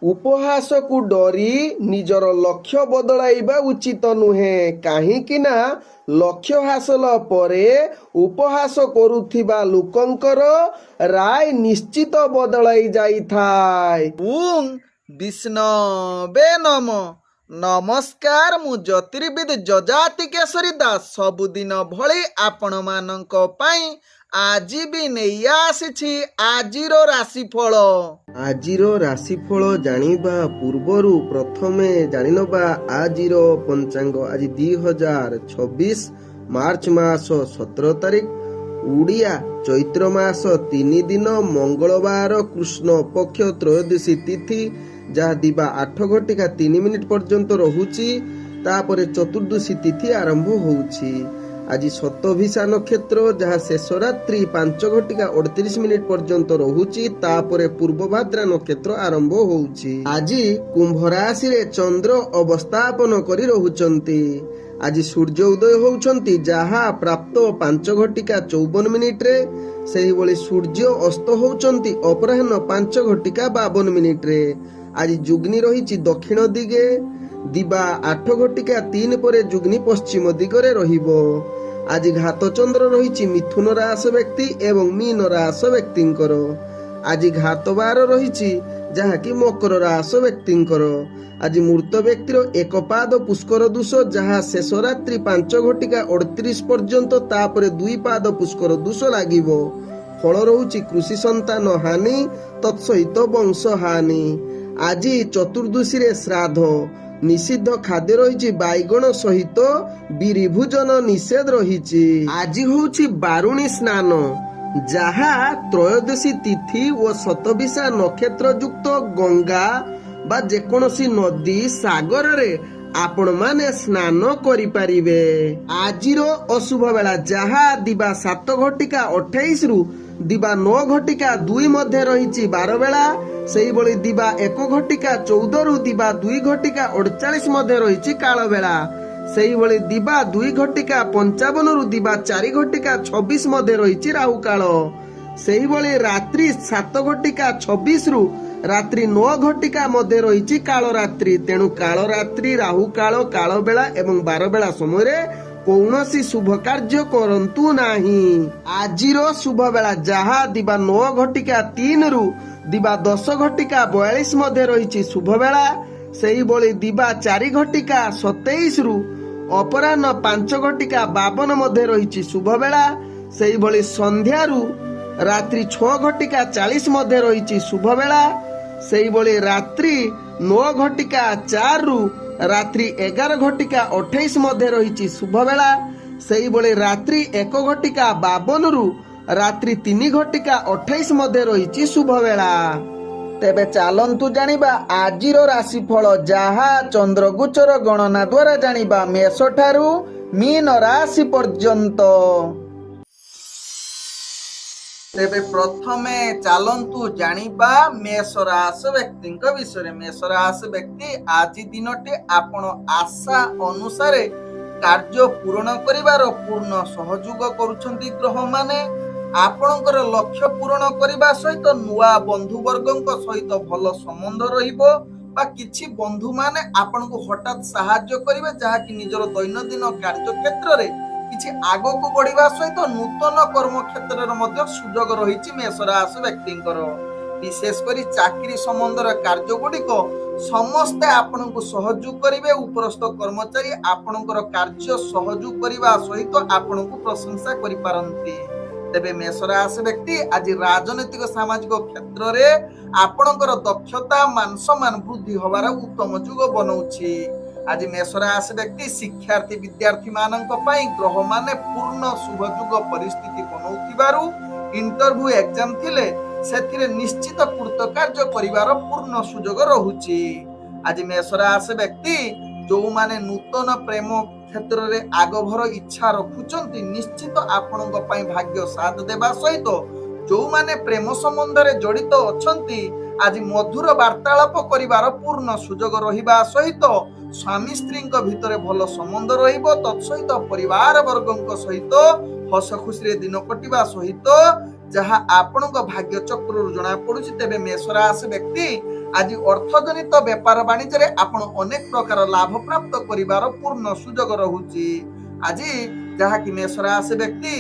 ଉପହାସକୁ ଡରି ନିଜର ଲକ୍ଷ୍ୟ ବଦଳାଇବା ଉଚିତ ନୁହେଁ, କାହିଁକି ନା ଲକ୍ଷ୍ୟ ହାସଲ ପରେ ଉପହାସ କରୁଥିବା ଲୋକଙ୍କର ରାୟ ନିଶ୍ଚିତ ବଦଳାଇ ଯାଇଥାଏ। ବିଷ୍ଣବେ ନମ। ନମସ୍କାର, ମୁଁ ଜ୍ୟୋତିର୍ବିଦ ଯଜାତି କେଶରୀ ଦାସ ସବୁଦିନ ଭଳି ଆପଣମାନଙ୍କ ପାଇଁ ଆଜି ବି ନେଇ ଆସିଛି ଆଜିର ରାଶିଫଳ। ଆଜିର ରାଶିଫଳ ଜାଣିବା ପୂର୍ବରୁ ପ୍ରଥମେ ଜାଣିନେବା ଆଜିର ପଞ୍ଚାଙ୍ଗ। ଆଜି 2026 ମାର୍ଚ୍ଚ ମାସ 17 ତାରିଖ, ଓଡ଼ିଆ ଚୈତ୍ର ମାସ 3 ଦିନ, ମଙ୍ଗଳବାର, କୃଷ୍ଣ ପକ୍ଷ ତ୍ରୟୋଦଶୀ ତିଥି, ଯାହା ଦିବା 8 ଘଟିକା 3 ମିନିଟ୍ ପର୍ଯ୍ୟନ୍ତ ରହୁଛି। ତାପରେ ଚତୁର୍ଦ୍ଦଶୀ ତିଥି ଆରମ୍ଭ ହେଉଛି। ଆଜି ଶତଭିଷା ନକ୍ଷତ୍ର, ଯାହା ଶେଷ ରାତ୍ରି 5 ଘଟିକା 38 ମିନିଟ୍ ପର୍ଯ୍ୟନ୍ତ ରହୁଛି। ତାପରେ ପୂର୍ବଭାଦ୍ରା ନକ୍ଷତ୍ର ଆରମ୍ଭ ହେଉଛି। ଆଜି କୁମ୍ଭ ରାଶିରେ ଚନ୍ଦ୍ର ଅବସ୍ଥାପନ କରି ରହୁଛନ୍ତି। ଆଜି ସୂର୍ଯ୍ୟ ଉଦୟ ହେଉଛନ୍ତି, ଯାହା ପ୍ରାପ୍ତ 5 ଘଟିକା 54 ମିନିଟ୍ରେ। ସେହିଭଳି ସୂର୍ଯ୍ୟ ଅସ୍ତ ହେଉଛନ୍ତି ଅପରାହ୍ନ 5 ଘଟିକା 52 ମିନିଟ୍ରେ। ଆଜି ଯୁଗ୍ନି ରହିଛି ଦକ୍ଷିଣ ଦିଗେ। ଦିବା 8 ଘଟିକା 3 ପରେ ଯୁଗ୍ନି ପଶ୍ଚିମ ଦିଗରେ ରହିବ। ଆଜି ଘାତ ଚନ୍ଦ୍ର ରହିଛି ମିଥୁନ ରାଶି ବ୍ୟକ୍ତି ଏବଂ ମୀନ ରାଶି ବ୍ୟକ୍ତିଙ୍କର। ଆଜି ଘାତ ବାର ରହିଛି, ଯାହାକି ମକର ରାଶି ବ୍ୟକ୍ତିଙ୍କର। ଆଜି ମୃତ ବ୍ୟକ୍ତିର ଏକ ପାଦ ପୁଷ୍କର ଦୋଷ, ଯାହା ଶେଷ ରାତ୍ରି 5 ଘଟିକା 38 ପର୍ଯ୍ୟନ୍ତ। ତାପରେ 2 ପାଦ ପୁଷ୍କର ଦୋଷ ଲାଗିବ। ଫଳ ରହୁଛି କୃଷି ସନ୍ତାନ ହାନି, ତତ୍ସହିତ ବଂଶ ହାନି। ଆଜି ଚତୁର୍ଦ୍ଦଶୀରେ ଶ୍ରାଦ୍ଧ। ନିଷିଦ୍ଧ ଖାଦ୍ୟ ରହିଛି ବାଇଗଣ ସହିତ ବିରି ଭୋଜନ ନିଷେଧ ରହିଛି। ଆଜି ହେଉଛି ବାରୁଣୀ ସ୍ନାନ, ଯାହା ତ୍ରୟୋଦଶୀ ତିଥି ଓ ଶତଭିଷା ନକ୍ଷତ୍ର ଯୁକ୍ତ ଗଙ୍ଗା ବା ଯେକୌଣସି ନଦୀ ସାଗରରେ ଆପଣମାନେ ସ୍ନାନ କରିପାରିବେ। ଆଜିର ଅଶୁଭ ବେଳା, ଯାହା ଦିବା 7 ଘଟିକା 28 ରୁ ଦିବା 9 ଘଟିକା 2 ମଧ୍ୟ ରହିଛି 12 ବେଳା। ସେହିଭଳି ଦିବା 1 ଘଟିକା 14 ରୁ ଦିବା 2 ଘଟିକା 48 ମଧ୍ୟ ରହିଛି କାଳ ବେଳା। ସେହିଭଳି ଦିବା 2 ଘଟିକା 55 ରୁ ଦିବା 4 ଘଟିକା 26 ମଧ୍ୟ ରହିଛି ରାହୁ କାଳ। ସେହିଭଳି ରାତ୍ରି 7 ଘଟିକା 26 ରୁ ରାତ୍ରି 9 ଘଟିକା ମଧ୍ୟ ରହିଛି କାଳ ରାତ୍ରି। ତେଣୁ କାଳ ରାତ୍ରି, ରାହୁ କାଳ, କାଳ ବେଳା ଏବଂ 12 ବେଳା ସମୟରେ କୌଣସି ଶୁଭ କାର୍ଯ୍ୟ କରନ୍ତୁ ନାହିଁ। ଆଜିର ଶୁଭ ବେଳା, ଯାହା ଦିବା 9 ଘଟିକା 3 ରୁ ଦିବା 10 ଘଟିକା 42 ମଧ୍ୟ ରହିଛି ଶୁଭ ବେଳା। ସେହିଭଳି ଦିବା 4 ଘଟିକା 27 ରୁ ଅପରାହ୍ନ 5 ଘଟିକା 52 ମଧ୍ୟ ରହିଛି ଶୁଭ ବେଳା। ସେହିଭଳି ସନ୍ଧ୍ୟାରୁ ରାତ୍ରି 6 ଘଟିକା 40 ମଧ୍ୟ ରହିଛି ଶୁଭ ବେଳା। ସେହିଭଳି ରାତ୍ରି 9 ଘଟିକା 4 ରୁ ରାତ୍ରି 11 ଘଟିକା 28 ମଧ୍ୟ ରହିଛି ଶୁଭ ବେଳା। ସେହିଭଳି ରାତ୍ରି 1 ଘଟିକା 52 ରୁ ରାତ୍ରି 3 ଘଟିକା 28 ମଧ୍ୟ ରହିଛି ଶୁଭ ବେଳା। ତେବେ ଚାଲନ୍ତୁ ଜାଣିବା ଆଜିର ରାଶିଫଳ, ଯାହା ଚନ୍ଦ୍ରଗୋଚର ଗଣନା ଦ୍ୱାରା ଜାଣିବା ମେଷ ଠାରୁ ମୀନ ରାଶି ପର୍ଯ୍ୟନ୍ତ। ତେବେ ପ୍ରଥମେ ଚାଲନ୍ତୁ ଜାଣିବା ମେଷ ରାଶି ବ୍ୟକ୍ତିଙ୍କ ବିଷୟରେ। ମେଷ ରାଶି ବ୍ୟକ୍ତି, ଆଜି ଦିନଟି ଆପଣ ଆଶା ଅନୁସାରେ କାର୍ଯ୍ୟ ପୂରଣ କରିବାର ପୂର୍ଣ୍ଣ ସହଯୋଗ କରୁଛନ୍ତି ଗ୍ରହମାନେ। ଆପଣଙ୍କର ଲକ୍ଷ୍ୟ ପୂରଣ କରିବା ସହିତ ନୂଆ ବନ୍ଧୁବର୍ଗଙ୍କ ସହିତ ଭଲ ସମ୍ବନ୍ଧ ରହିବ ବା କିଛି ବନ୍ଧୁମାନେ ଆପଣଙ୍କୁ ହଠାତ୍ ସାହାଯ୍ୟ କରିବେ, ଯାହାକି ନିଜର ଦୈନନ୍ଦିନ କାର୍ଯ୍ୟକ୍ଷେତ୍ରରେ କିଛି ଆଗକୁ ବଢିବା ସହିତ ନୂତନ କର୍ମକ୍ଷେତ୍ରରେ ମଧ୍ୟ ସୁଯୋଗ ରହିଛି ମେଷ ରାଶି ବ୍ୟକ୍ତିଙ୍କର। ବିଶେଷ କରି ଚାକିରି ସମ୍ବନ୍ଧର କାର୍ଯ୍ୟ ଗୁଡ଼ିକ ସମସ୍ତେ ଆପଣଙ୍କୁ ସହଯୋଗ କରିବେ। ଉପରସ୍ଥ କର୍ମଚାରୀ ଆପଣଙ୍କର କାର୍ଯ୍ୟ ସହଯୋଗ କରିବା ସହିତ ଆପଣଙ୍କୁ ପ୍ରଶଂସା କରିପାରନ୍ତି। ତେବେ ମେଷ ରାଶି ବ୍ୟକ୍ତି, ଆଜି ରାଜନୈତିକ ସାମାଜିକ କ୍ଷେତ୍ରରେ ଆପଣଙ୍କର ଦକ୍ଷତା ମାନ ସମ୍ମାନ ବୃଦ୍ଧି ହେବାର ଉତ୍ତମ ଯୋଗ ବନଉଛି। ଆଜି ମେଷ ରାଶି ବ୍ୟକ୍ତି, ଶିକ୍ଷାର୍ଥୀ ବିଦ୍ୟାର୍ଥୀ ମାନଙ୍କ ପାଇଁ ଗ୍ରହମାନେ ପୂର୍ଣ୍ଣ ଶୁଭଯୋଗ ପରିସ୍ଥିତି ବନଉଥିବାରୁ ଇଣ୍ଟରଭ୍ୟୁ ଏକ୍ଜାମ ଥିଲେ ସେଥିରେ ନିଶ୍ଚିତ କୃତକାର୍ଯ୍ୟ କରିବାର ପୂର୍ଣ୍ଣ ସୁଯୋଗ ରହୁଛି। ଆଜି ମେଷ ରାଶି ବ୍ୟକ୍ତି, ଯୋଉମାନେ ନୂତନ ପ୍ରେମ କ୍ଷେତ୍ରରେ ଆଗଭର ଇଚ୍ଛା ରଖୁଛନ୍ତି, ନିଶ୍ଚିତ ଆପଣଙ୍କ ପାଇଁ ଭାଗ୍ୟ ସାଥ ଦେବା ସହିତ ଯୋଉମାନେ ପ୍ରେମ ସମ୍ବନ୍ଧରେ ଜଡ଼ିତ ଅଛନ୍ତି, ଆଜି ମଧୁର ବାର୍ତ୍ତାଳାପ କରିବାର ପୂର୍ଣ୍ଣ ସୁଯୋଗ ରହିବା ସହିତ ସ୍ୱାମୀ ସ୍ତ୍ରୀଙ୍କ ଭିତରେ ଭଲ ସମ୍ବନ୍ଧ ରହିବ। ତତ୍ସହିତ ପରିବାର ବର୍ଗଙ୍କ ସହିତ ହସ ଖୁସିରେ ଦିନ କଟିବା ସହିତ ଯାହା ଆପଣଙ୍କ ଭାଗ୍ୟ ଚକ୍ରରୁ ଜଣା ପଡୁଛି। ତେବେ ମେଷ ରାଶି ବ୍ୟକ୍ତି, ଆଜି ଅର୍ଥଜନିତ ବେପାର ବାଣିଜ୍ୟରେ ଆପଣ ଅନେକ ପ୍ରକାର ଲାଭ ପ୍ରାପ୍ତ କରିବାର ପୂର୍ଣ୍ଣ ସୁଯୋଗ ରହୁଛି। ଆଜି ଯାହାକି ମେଷ ରାଶି ବ୍ୟକ୍ତି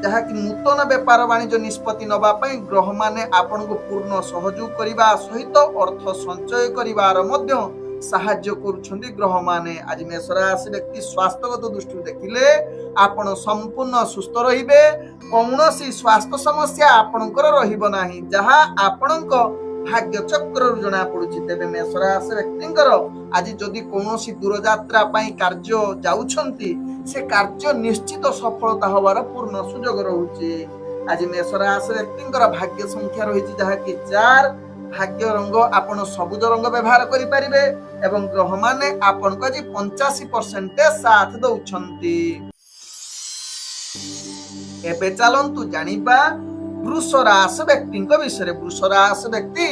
ଯାହାକି ନୂତନ ବେପାର ବାଣିଜ୍ୟ ନିଷ୍ପତ୍ତି ନେବା ପାଇଁ ଗ୍ରହମାନେ ଆପଣଙ୍କୁ ପୂର୍ଣ୍ଣ ସହଯୋଗ କରିବା ସହିତ ଅର୍ଥ ସଞ୍ଚୟ କରିବାର ମଧ୍ୟ ସାହାଯ୍ୟ କରୁଛନ୍ତି ଗ୍ରହମାନେ। ଆଜି ମେଷ ରାଶି ବ୍ୟକ୍ତି ସ୍ୱାସ୍ଥ୍ୟଗତ ଦୃଷ୍ଟିରୁ ଦେଖିଲେ ଆପଣ ସମ୍ପୂର୍ଣ୍ଣ ସୁସ୍ଥ ରହିବେ। କୌଣସି ସ୍ୱାସ୍ଥ୍ୟ ସମସ୍ୟା ଆପଣଙ୍କର ରହିବ ନାହିଁ, ଯାହା ଆପଣଙ୍କ ଭାଗ୍ୟ ଚକ୍ରରୁ ଜଣା ପଡୁଛି। ତେବେ ମେଷ ରାଶି ବ୍ୟକ୍ତିଙ୍କର ଆଜି ଯଦି କୌଣସି ଦୂରଯାତ୍ରା ପାଇଁ କାର୍ଯ୍ୟ ଯାଉଛନ୍ତି, ସେ କାର୍ଯ୍ୟ ନିଶ୍ଚିତ ସଫଳତା ହବାର ପୂର୍ଣ୍ଣ ସୁଯୋଗ ରହୁଛି। ଆଜି ମେଷ ରାଶି ବ୍ୟକ୍ତିଙ୍କର ଭାଗ୍ୟ ସଂଖ୍ୟା ରହିଛି ଯାହାକି 4। ଭାଗ୍ୟ ରଙ୍ଗ ଆପଣ ସବୁଜ ରଙ୍ଗ ବ୍ୟବହାର କରିପାରିବେ ଏବଂ ଗ୍ରହମାନେ ଆପଣଙ୍କୁ ଆଜି 85% ସାଥ ଦଉଛନ୍ତି। ଏବେ ଚାଲନ୍ତୁ ଜାଣିବା ବୃଷ ରାଶି ବ୍ୟକ୍ତିଙ୍କ ବିଷୟରେ। ବୃଷ ରାଶି ବ୍ୟକ୍ତି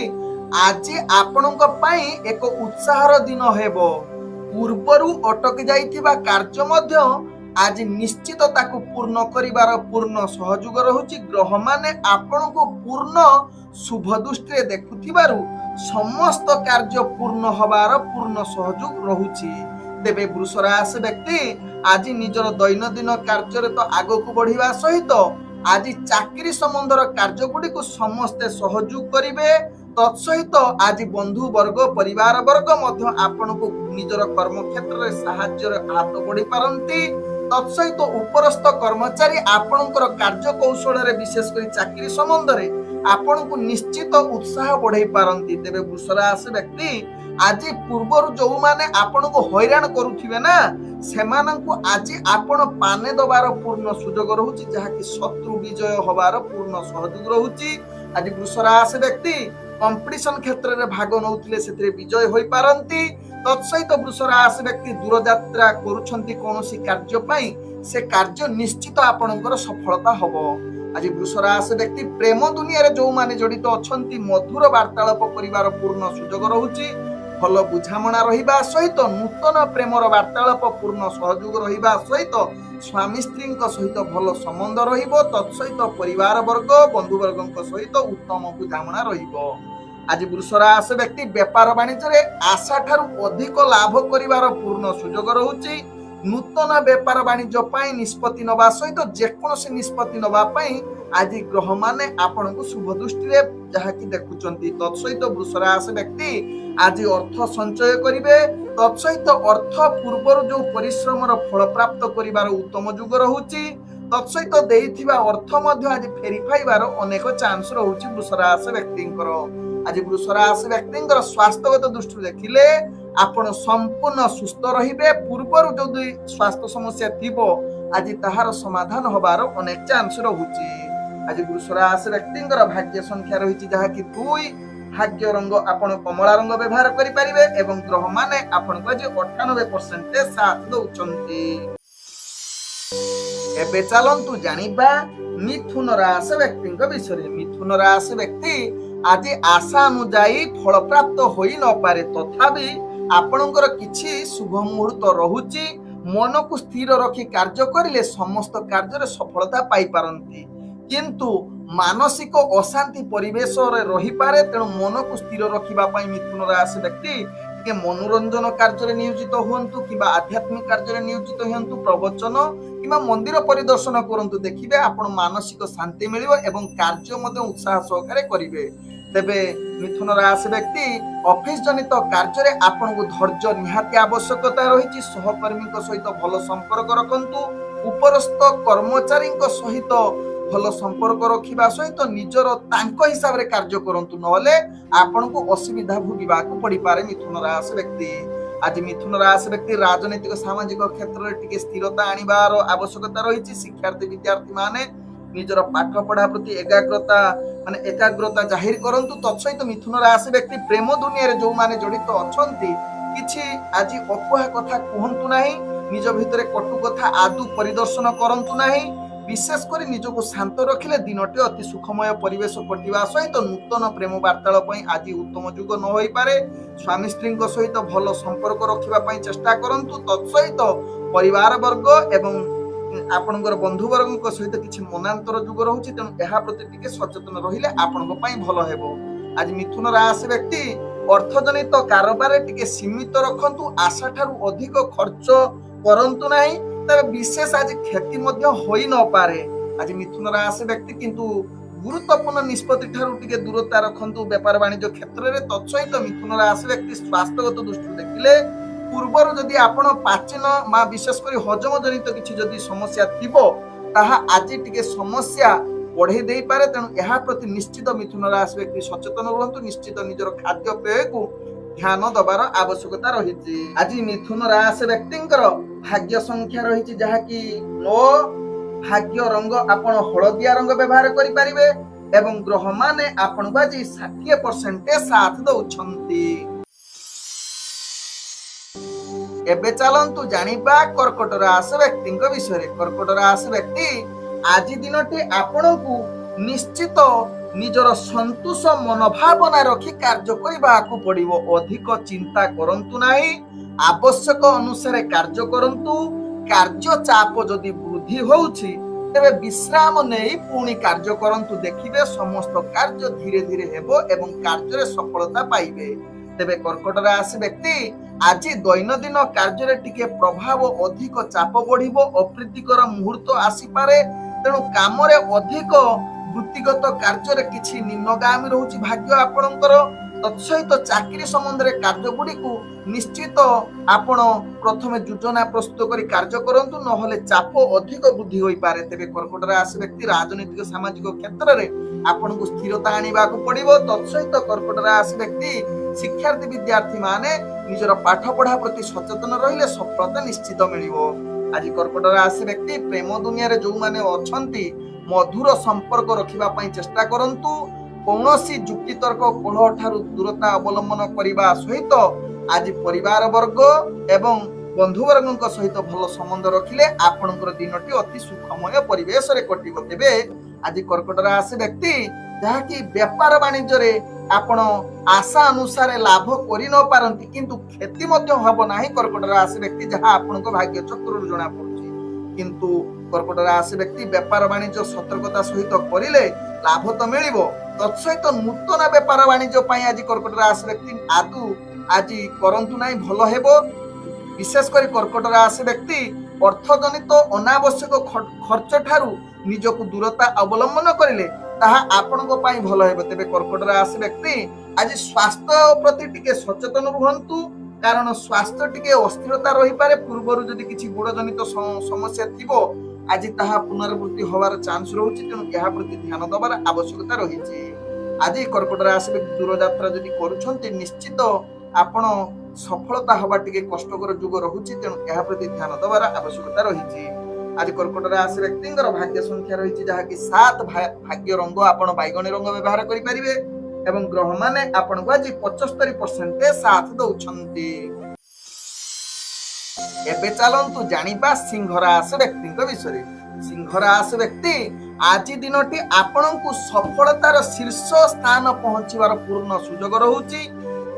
ଆଜି ଆପଣଙ୍କ ପାଇଁ ଏକ ଉତ୍ସାହର ଦିନ ହେବ। ପୂର୍ବରୁ ଅଟକି ଯାଇଥିବା କାର୍ଯ୍ୟ ମଧ୍ୟ ଆଜି ନିଶ୍ଚିତ ତାକୁ ପୂର୍ଣ୍ଣ କରିବାର ପୂର୍ଣ୍ଣ ସହଯୋଗ ରହୁଛି। ଗ୍ରହମାନେ ଆପଣଙ୍କୁ ପୂର୍ଣ୍ଣ ଶୁଭ ଦୃଷ୍ଟିରେ ଦେଖୁଥିବାରୁ ସମସ୍ତ କାର୍ଯ୍ୟ ପୂର୍ଣ୍ଣ ହବାର ପୂର୍ଣ୍ଣ ସହଯୋଗ ରହୁଛି। ତେବେ ବୃଷ ରାଶି ବ୍ୟକ୍ତି ଆଜି ନିଜର ଦୈନନ୍ଦିନ କାର୍ଯ୍ୟରେ ତ ଆଗକୁ ବଢିବା ସହିତ ଆଜି ଚାକିରି ସମ୍ବନ୍ଧର କାର୍ଯ୍ୟ ଗୁଡ଼ିକୁ ସମସ୍ତେ ସହଯୋଗ କରିବେ। ତତ୍ସହିତ ଆଜି ବନ୍ଧୁ ବର୍ଗ ପରିବାର ବର୍ଗ ମଧ୍ୟ ଆପଣଙ୍କୁ ନିଜର କର୍ମକ୍ଷେତ୍ରରେ ସାହାଯ୍ୟର ହାତ ବଢି ପାରନ୍ତି। ତତ୍ସହିତ ଉପରସ୍ଥ କର୍ମଚାରୀ ଆପଣଙ୍କର କାର୍ଯ୍ୟ କୌଶଳରେ ବିଶେଷ କରି ଚାକିରି ସମ୍ବନ୍ଧରେ ଆପଣଙ୍କୁ ନିଶ୍ଚିତ ଉତ୍ସାହ ବଢେଇ ପାରନ୍ତି। ତେବେ ବୃଷ ରାଶି ବ୍ୟକ୍ତି ଆଜି ପୂର୍ବରୁ ଯୋଉମାନେ ଆପଣଙ୍କୁ ହଇରାଣ କରୁଥିବେ ନା, ସେମାନଙ୍କୁ ଆଜି ଆପଣ ପାନେ ଦବାର ପୂର୍ଣ୍ଣ ସୁଯୋଗ ରହୁଛି, ଯାହାକି ଶତ୍ରୁ ବିଜୟ ହବାର ପୂର୍ଣ୍ଣ ସହଯୋଗ ରହୁଛି। ଆଜି ବୃଷ ରାଶି ବ୍ୟକ୍ତି କମ୍ପିଟିସନ କ୍ଷେତ୍ରରେ ଭାଗ ନେଉଥିଲେ ସେଥିରେ ବିଜୟ ହୋଇପାରନ୍ତି। ତତ୍ସହିତ ବୃଷ ରାଶି ବ୍ୟକ୍ତି ଦୂରଯାତ୍ରା କରୁଛନ୍ତି କୌଣସି କାର୍ଯ୍ୟ ପାଇଁ, ସେ କାର୍ଯ୍ୟ ନିଶ୍ଚିତ ଆପଣଙ୍କର ସଫଳତା ହବ। ଆଜି ବୃଷ ରାଶି ବ୍ୟକ୍ତି ପ୍ରେମ ଦୁନିଆରେ ଯୋଉମାନେ ଜଡିତ ଅଛନ୍ତି ମଧୁର ବାର୍ତ୍ତାଳାପ କରିବାର ପୂର୍ଣ୍ଣ ସୁଯୋଗ ରହୁଛି। ଭଲ ବୁଝାମଣା ରହିବା ସହିତ ନୂତନ ପ୍ରେମର ବାର୍ତ୍ତାଳାପ ପୂର୍ଣ୍ଣ ସହଯୋଗ ରହିବା ସହିତ ସ୍ୱାମୀ ସ୍ତ୍ରୀଙ୍କ ସହିତ ଭଲ ସମ୍ବନ୍ଧ ରହିବ। ତତ୍ସହିତ ପରିବାର ବର୍ଗ ବନ୍ଧୁବର୍ଗଙ୍କ ସହିତ ଉତ୍ତମ ବୁଝାମଣା ରହିବ। ଆଜି ବୃଷ ରାଶି ବ୍ୟକ୍ତି ବେପାର ବାଣିଜ୍ୟରେ ଆଶା ଠାରୁ ଅଧିକ ଲାଭ କରିବାର ପୂର୍ଣ୍ଣ ସୁଯୋଗ ରହୁଛି। ନୂତନ ବେପାର ବାଣିଜ୍ୟ ପାଇଁ ନିଷ୍ପତ୍ତି ନେବା ସହିତ ଯେକୌଣସି ନିଷ୍ପତ୍ତି ନେବା ପାଇଁ ଆଜି ଗ୍ରହମାନେ ଆପଣଙ୍କୁ ଶୁଭ ଦୃଷ୍ଟିରେ ଯାହାକି ଦେଖୁଛନ୍ତି। ତତ୍ସହିତ ବୃଷ ରାଶି ବ୍ୟକ୍ତି ଆଜି ଅର୍ଥ ସଞ୍ଚୟ କରିବେ। ତତ୍ସହିତ ଅର୍ଥ ପୂର୍ବରୁ ଯୋଉ ପରିଶ୍ରମର ଫଳ ପ୍ରାପ୍ତ କରିବାର ଉତ୍ତମ ଯୁଗ ରହୁଛି। ତତ୍ସହିତ ଦେଇଥିବା ଅର୍ଥ ମଧ୍ୟ ଆଜି ଫେରି ପାଇବାର ଅନେକ ଚାନ୍ସ ରହୁଛି ବୃଷ ରାଶି ବ୍ୟକ୍ତିଙ୍କର। ଆଜି ବୃଷ ରାଶି ବ୍ୟକ୍ତିଙ୍କର ସ୍ୱାସ୍ଥ୍ୟଗତ ଦୃଷ୍ଟିରୁ ଦେଖିଲେ ଆପଣ ସମ୍ପୂର୍ଣ୍ଣ ସୁସ୍ଥ ରହିବେ। ପୂର୍ବରୁ ଯଦି ସ୍ୱାସ୍ଥ୍ୟ ସମସ୍ୟା ଥିବ ଆଜି ତାହାର ସମାଧାନ ହବାର ଅନେକ ଚାନ୍ସ ରହୁଛି। ଆଜି ବୃଷ ରାଶି ବ୍ୟକ୍ତିଙ୍କର ଭାଗ୍ୟ ସଂଖ୍ୟା ରହିଛି ଯାହାକି 2। ଭାଗ୍ୟ ରଙ୍ଗ ଆପଣ କମଳା ରଙ୍ଗ ବ୍ୟବହାର କରିପାରିବେ ଏବଂ ଗ୍ରହମାନେ ଆପଣଙ୍କୁ ଆଜି 98% ସାଥ ଦଉଛନ୍ତି। ଏବେ ଚାଲନ୍ତୁ ଜାଣିବା ମିଥୁନ ରାଶି ବ୍ୟକ୍ତିଙ୍କ ବିଷୟରେ। ମିଥୁନ ରାଶି ବ୍ୟକ୍ତି ଆଜି ଆଶା ଅନୁଯାୟୀ ଫଳ ପ୍ରାପ୍ତ ହୋଇ ନପାରେ, ତଥାପି ଆପଣଙ୍କର କିଛି ଶୁଭ ମୁହୂର୍ତ୍ତ ରହୁଛି। ମନକୁ ସ୍ଥିର ରଖି କାର୍ଯ୍ୟ କରିଲେ ସମସ୍ତ କାର୍ଯ୍ୟରେ ସଫଳତା ପାଇପାରନ୍ତି, କିନ୍ତୁ ମାନସିକ ଅଶାନ୍ତି ପରିବେଶରେ ରହିପାରେ। ତେଣୁ ମନକୁ ସ୍ଥିର ରଖିବା ପାଇଁ ମିଥୁନ ରାଶି ବ୍ୟକ୍ତି ଟିକେ ମନୋରଞ୍ଜନ କାର୍ଯ୍ୟରେ ନିୟୋଜିତ ହୁଅନ୍ତୁ କିମ୍ବା ଆଧ୍ୟାତ୍ମିକ କାର୍ଯ୍ୟରେ ନିୟୋଜିତ ହୁଅନ୍ତୁ, ପ୍ରବଚନ କିମ୍ବା ମନ୍ଦିର ପରିଦର୍ଶନ କରନ୍ତୁ। ଦେଖିବେ ଆପଣ ମାନସିକ ଶାନ୍ତି ମିଳିବ ଏବଂ କାର୍ଯ୍ୟ ମଧ୍ୟ ଉତ୍ସାହ ସହକାରେ କରିବେ। ତେବେ ମିଥୁନ ରାଶି ବ୍ୟକ୍ତି ଅଫିସ ଜନିତ କାର୍ଯ୍ୟରେ ଆପଣଙ୍କୁ ଧୈର୍ଯ୍ୟ ନିହାତି ଆବଶ୍ୟକତା ରହିଛି। ସହକର୍ମୀଙ୍କ ସହିତ ଭଲ ସମ୍ପର୍କ ରଖନ୍ତୁ। ଉପରସ୍ଥ କର୍ମଚାରୀଙ୍କ ସହିତ ଭଲ ସମ୍ପର୍କ ରଖିବା ସହିତ ନିଜର ତାଙ୍କ ହିସାବରେ କାର୍ଯ୍ୟ କରନ୍ତୁ, ନହେଲେ ଆପଣଙ୍କୁ ଅସୁବିଧା ଭୋଗିବାକୁ ପଡିପାରେ ମିଥୁନ ରାଶି ବ୍ୟକ୍ତି। ଆଜି ମିଥୁନ ରାଶି ବ୍ୟକ୍ତି ରାଜନୈତିକ ସାମାଜିକ କ୍ଷେତ୍ରରେ ଟିକେ ସ୍ଥିରତା ଆଣିବାର ଆବଶ୍ୟକତା ରହିଛି। ଶିକ୍ଷାର୍ଥୀ ବିଦ୍ୟାର୍ଥୀ ମାନେ ନିଜର ପାଠ ପଢା ପ୍ରତି ଏକାଗ୍ରତା ଜାହିର କରନ୍ତୁ। ତତ୍ସହିତ ମିଥୁନ ରାଶି ବ୍ୟକ୍ତି ପ୍ରେମ ଦୁନିଆରେ ଯୋଉମାନେ ଜଡିତ ଅଛନ୍ତି କିଛି ଆଜି ଅକୁହା କଥା କୁହନ୍ତୁ ନାହିଁ। ନିଜ ଭିତରେ କଟୁ କଥା ଆଦୌ ପରିଦର୍ଶନ କରନ୍ତୁ ନାହିଁ। ବିଶେଷ କରି ନିଜକୁ ଶାନ୍ତ ରଖିଲେ ଦିନଟି ଅତି ସୁଖମୟ ପରିବେଶ କଟିବା ସହିତ ନୂତନ ପ୍ରେମ ବାର୍ତ୍ତାଳାପ ପାଇଁ ଆଜି ଉତ୍ତମ ଯୁଗ ନ ହୋଇପାରେ। ସ୍ୱାମୀ ସ୍ତ୍ରୀଙ୍କ ସହିତ ଭଲ ସମ୍ପର୍କ ରଖିବା ପାଇଁ ଚେଷ୍ଟା କରନ୍ତୁ। ତତ୍ସହିତ ପରିବାର ବର୍ଗ ଏବଂ ଆପଣଙ୍କର ବନ୍ଧୁବର୍ଗଙ୍କ ସହିତ କିଛି ମନାନ୍ତର ଯୁଗ ରହୁଛି, ତେଣୁ ଏହା ପ୍ରତି ଟିକେ ସଚେତନ ରହିଲେ ଆପଣଙ୍କ ପାଇଁ ଭଲ ହେବ। ଆଜି ମିଥୁନ ରାଶି ବ୍ୟକ୍ତି ଅର୍ଥଜନିତ କାରବାରରେ ଟିକେ ସୀମିତ ରଖନ୍ତୁ। ଆଶା ଠାରୁ ଅଧିକ ଖର୍ଚ୍ଚ କରନ୍ତୁ ନାହିଁ, ତେବେ ବିଶେଷ ଆଜି କ୍ଷତି ମଧ୍ୟ ହୋଇ ନପାରେ। ଆଜି ମିଥୁନ ରାଶି ବ୍ୟକ୍ତି କିନ୍ତୁ ଗୁରୁତ୍ୱପୂର୍ଣ୍ଣ ନିଷ୍ପତ୍ତି ଠାରୁ ଟିକେ ଦୂରତା ରଖନ୍ତୁ ବେପାର ବାଣିଜ୍ୟ କ୍ଷେତ୍ରରେ। ତତ୍ସହିତ ମିଥୁନ ରାଶି ବ୍ୟକ୍ତି ସ୍ୱାସ୍ଥ୍ୟଗତ ଦୃଷ୍ଟିରୁ ଦେଖିଲେ ପୂର୍ବରୁ ଯଦି ଆପଣ ପାଚନ ବିଶେଷ କରି ହଜମ ଜନିତ କିଛି ଯଦି ସମସ୍ୟା ଥିବ ତାହା ଆଜି ଟିକେ ସମସ୍ୟା ବଢେଇ ଦେଇପାରେ। ତେଣୁ ଏହା ପ୍ରତି ନିଶ୍ଚିତ ମିଥୁନ ରାଶି ବ୍ୟକ୍ତି ସଚେତନ ରୁହନ୍ତୁ। ନିଶ୍ଚିତ ନିଜର ଖାଦ୍ୟପେୟକୁ ଧ୍ୟାନ ଦବାର ଆବଶ୍ୟକତା ରହିଛି। ଆଜି ମିଥୁନ ରାଶି ବ୍ୟକ୍ତିଙ୍କର ଭାଗ୍ୟ ସଂଖ୍ୟା ରହିଛି ଯାହାକି 9। ଭାଗ୍ୟ ରଙ୍ଗ ଆପଣ ହଳଦିଆ ରଙ୍ଗ ବ୍ୟବହାର କରିପାରିବେ ଏବଂ ଗ୍ରହ ମାନେ ଆପଣଙ୍କୁ ଆଜି 60% ସାଥ ଦଉଛନ୍ତି। ଏବେ ଚାଲନ୍ତୁ ଜାଣିବା କର୍କଟ ରାଶି ବ୍ୟକ୍ତିଙ୍କ ବିଷୟରେ। କର୍କଟ ରାଶି ବ୍ୟକ୍ତି ଆଜି ଦିନଟି ଆପଣଙ୍କୁ ନିଶ୍ଚିତ ନିଜର ସନ୍ତୋଷ ମନୋଭାବନା ରଖି କାର୍ଯ୍ୟ କରିବାକୁ ପଡିବ। ଅଧିକ ଚିନ୍ତା କରନ୍ତୁ ନାହିଁ, ଆବଶ୍ୟକ ଅନୁସାରେ କାର୍ଯ୍ୟ କରନ୍ତୁ। କାର୍ଯ୍ୟ ଚାପ ଯଦି ବୃଦ୍ଧି ହଉଛି ତେବେ ବିଶ୍ରାମ ନେଇ ପୁଣି କାର୍ଯ୍ୟ କରନ୍ତୁ। ଦେଖିବେ ସମସ୍ତ କାର୍ଯ୍ୟ ଧୀରେ ଧୀରେ ହେବ ଏବଂ କାର୍ଯ୍ୟରେ ସଫଳତା ପାଇବେ। ତେବେ କର୍କଟ ରାଶି ବ୍ୟକ୍ତି ଆଜି ଦୈନନ୍ଦିନ କାର୍ଯ୍ୟରେ ଟିକେ ପ୍ରଭାବ ଅଧିକ ଚାପ ବଢିବ। ଅପ୍ରୀତିକର ମୁହୂର୍ତ୍ତ ଆସିପାରେ, ତେଣୁ କାମରେ ଅଧିକ ବୃତ୍ତିଗତ କାର୍ଯ୍ୟରେ କିଛି ନିମ୍ନଗାମୀ ରହୁଛି ଭାଗ୍ୟ ଆପଣଙ୍କର। ତତ୍ସହିତ ଚାକିରି ସମ୍ବନ୍ଧରେ କାର୍ଯ୍ୟଗୁଡ଼ିକୁ ନିଶ୍ଚିତ ଆପଣ ପ୍ରଥମେ ଯୋଜନା ପ୍ରସ୍ତୁତ କରି କାର୍ଯ୍ୟ କରନ୍ତୁ, ନହେଲେ ଚାପ ଅଧିକ ବୃଦ୍ଧି ହୋଇପାରେ। ତେବେ କର୍କଟ ରାଶି ବ୍ୟକ୍ତି ରାଜନୈତିକ ସାମାଜିକ କ୍ଷେତ୍ରରେ ଆପଣଙ୍କୁ ସ୍ଥିରତା ଆଣିବାକୁ ପଡିବ। ତତ୍ସହିତ କର୍କଟ ରାଶି ବ୍ୟକ୍ତି ଶିକ୍ଷାର୍ଥୀ ବିଦ୍ୟାର୍ଥୀ ମାନେ ନିଜର ପାଠ ପଢା ପ୍ରତି ସଚେତନ ରହିଲେ ସଫଳତା ନିଶ୍ଚିତ ମିଳିବ। ଆଜି କର୍କଟ ରାଶି ବ୍ୟକ୍ତି ପ୍ରେମ ଦୁନିଆରେ ଯୋଉମାନେ ଅଛନ୍ତି ମଧୁର ସମ୍ପର୍କ ରଖିବା ପାଇଁ ଚେଷ୍ଟା କରନ୍ତୁ। କୌଣସି ଯୁକ୍ତିତର୍କ କଳହ ଠାରୁ ଦୂରତା ଅବଲମ୍ବନ କରିବା ସହିତ ଆଜି ପରିବାର ବର୍ଗ ଏବଂ ବନ୍ଧୁବର୍ଗଙ୍କ ସହିତ ଭଲ ସମ୍ବନ୍ଧ ରଖିଲେ ଆପଣଙ୍କର ଦିନଟି ଅତି ସୁଖମୟ ପରିବେଶରେ କଟିବ। ତେବେ ଆଜି କର୍କଟ ରାଶି ବ୍ୟକ୍ତି ଯାହାକି ବେପାର ବାଣିଜ୍ୟରେ ଆପଣ ଆଶା ଅନୁସାରେ ଲାଭ କରି ନ ପାରନ୍ତି କିନ୍ତୁ କ୍ଷତି ମଧ୍ୟ ହବ ନାହିଁ କର୍କଟ ରାଶି ବ୍ୟକ୍ତି, ଯାହା ଆପଣଙ୍କ ଭାଗ୍ୟ ଚକ୍ରରୁ ଜଣା ପଡୁଛି। କିନ୍ତୁ କର୍କଟ ରାଶି ବ୍ୟକ୍ତି ବେପାର ବାଣିଜ୍ୟ ସତର୍କତା ସହିତ କରିଲେ ଲାଭ ତ ମିଳିବ। ତତ୍ସହିତ ନୂତନ ବେପାର ବାଣିଜ୍ୟ ପାଇଁ ଆଜି କର୍କଟ ରାଶି ବ୍ୟକ୍ତି ଆଜି କରନ୍ତୁ ନାହିଁ, ଭଲ ହେବ। ବିଶେଷ କରି କର୍କଟ ରାଶି ବ୍ୟକ୍ତି ଅର୍ଥଜନିତ ଅନାବଶ୍ୟକ ଖର୍ଚ୍ଚ ଠାରୁ ନିଜକୁ ଦୂରତା ଅବଲମ୍ବନ କରିଲେ ତାହା ଆପଣଙ୍କ ପାଇଁ ଭଲ ହେବ। ତେବେ କର୍କଟ ରାଶି ବ୍ୟକ୍ତି ଆଜି ସ୍ୱାସ୍ଥ୍ୟ ପ୍ରତି ଟିକେ ସଚେତନ ରୁହନ୍ତୁ, କାରଣ ସ୍ୱାସ୍ଥ୍ୟ ଟିକେ ଅସ୍ଥିରତା ରହିପାରେ। ପୂର୍ବରୁ ଯଦି କିଛି ଗୋଡ ଜନିତ ସମସ୍ୟା ଥିବ ଆଜି ତାହା ପୁନରାବୃତ୍ତି ହବାର ଚାନ୍ସ ରହୁଛି, ତେଣୁ ଏହା ପ୍ରତି ଧ୍ୟାନ ଦେବାର ଆବଶ୍ୟକତା ରହିଛି। ଆଜି କର୍କଟ ରାଶି ବ୍ୟକ୍ତି ଦୂରଯାତ୍ରା ଯଦି କରୁଛନ୍ତି ନିଶ୍ଚିତ ଆପଣ ସଫଳତା ହବା ଟିକେ କଷ୍ଟକର ଯୁଗ ରହୁଛି, ତେଣୁ ଏହା ପ୍ରତି ଧ୍ୟାନ ଦେବାର ଆବଶ୍ୟକତା ରହିଛି। ଆଜି କର୍କଟ ରାଶି ବ୍ୟକ୍ତିଙ୍କର ଭାଗ୍ୟ ସଂଖ୍ୟା ରହିଛି ଯାହାକି 7। ଭାଗ୍ୟ ରଙ୍ଗ ଆପଣ ବାଇଗଣୀ ରଙ୍ଗ ବ୍ୟବହାର କରିପାରିବେ ଏବଂ ଗ୍ରହ ମାନେ ଆପଣଙ୍କୁ ଆଜି 75% ସାଥ ଦଉଛନ୍ତି। ଏବେ ଚାଲନ୍ତୁ ଜାଣିବା ସିଂହ ରାଶି ବ୍ୟକ୍ତିଙ୍କ ବିଷୟରେ। ସିଂହ ରାଶି ବ୍ୟକ୍ତି ଆଜି ଦିନଟି ଆପଣଙ୍କୁ ସଫଳତାର ଶୀର୍ଷ ସ୍ଥାନ ପହଞ୍ଚିବାର ପୂର୍ଣ୍ଣ ସୁଯୋଗ ରହୁଛି।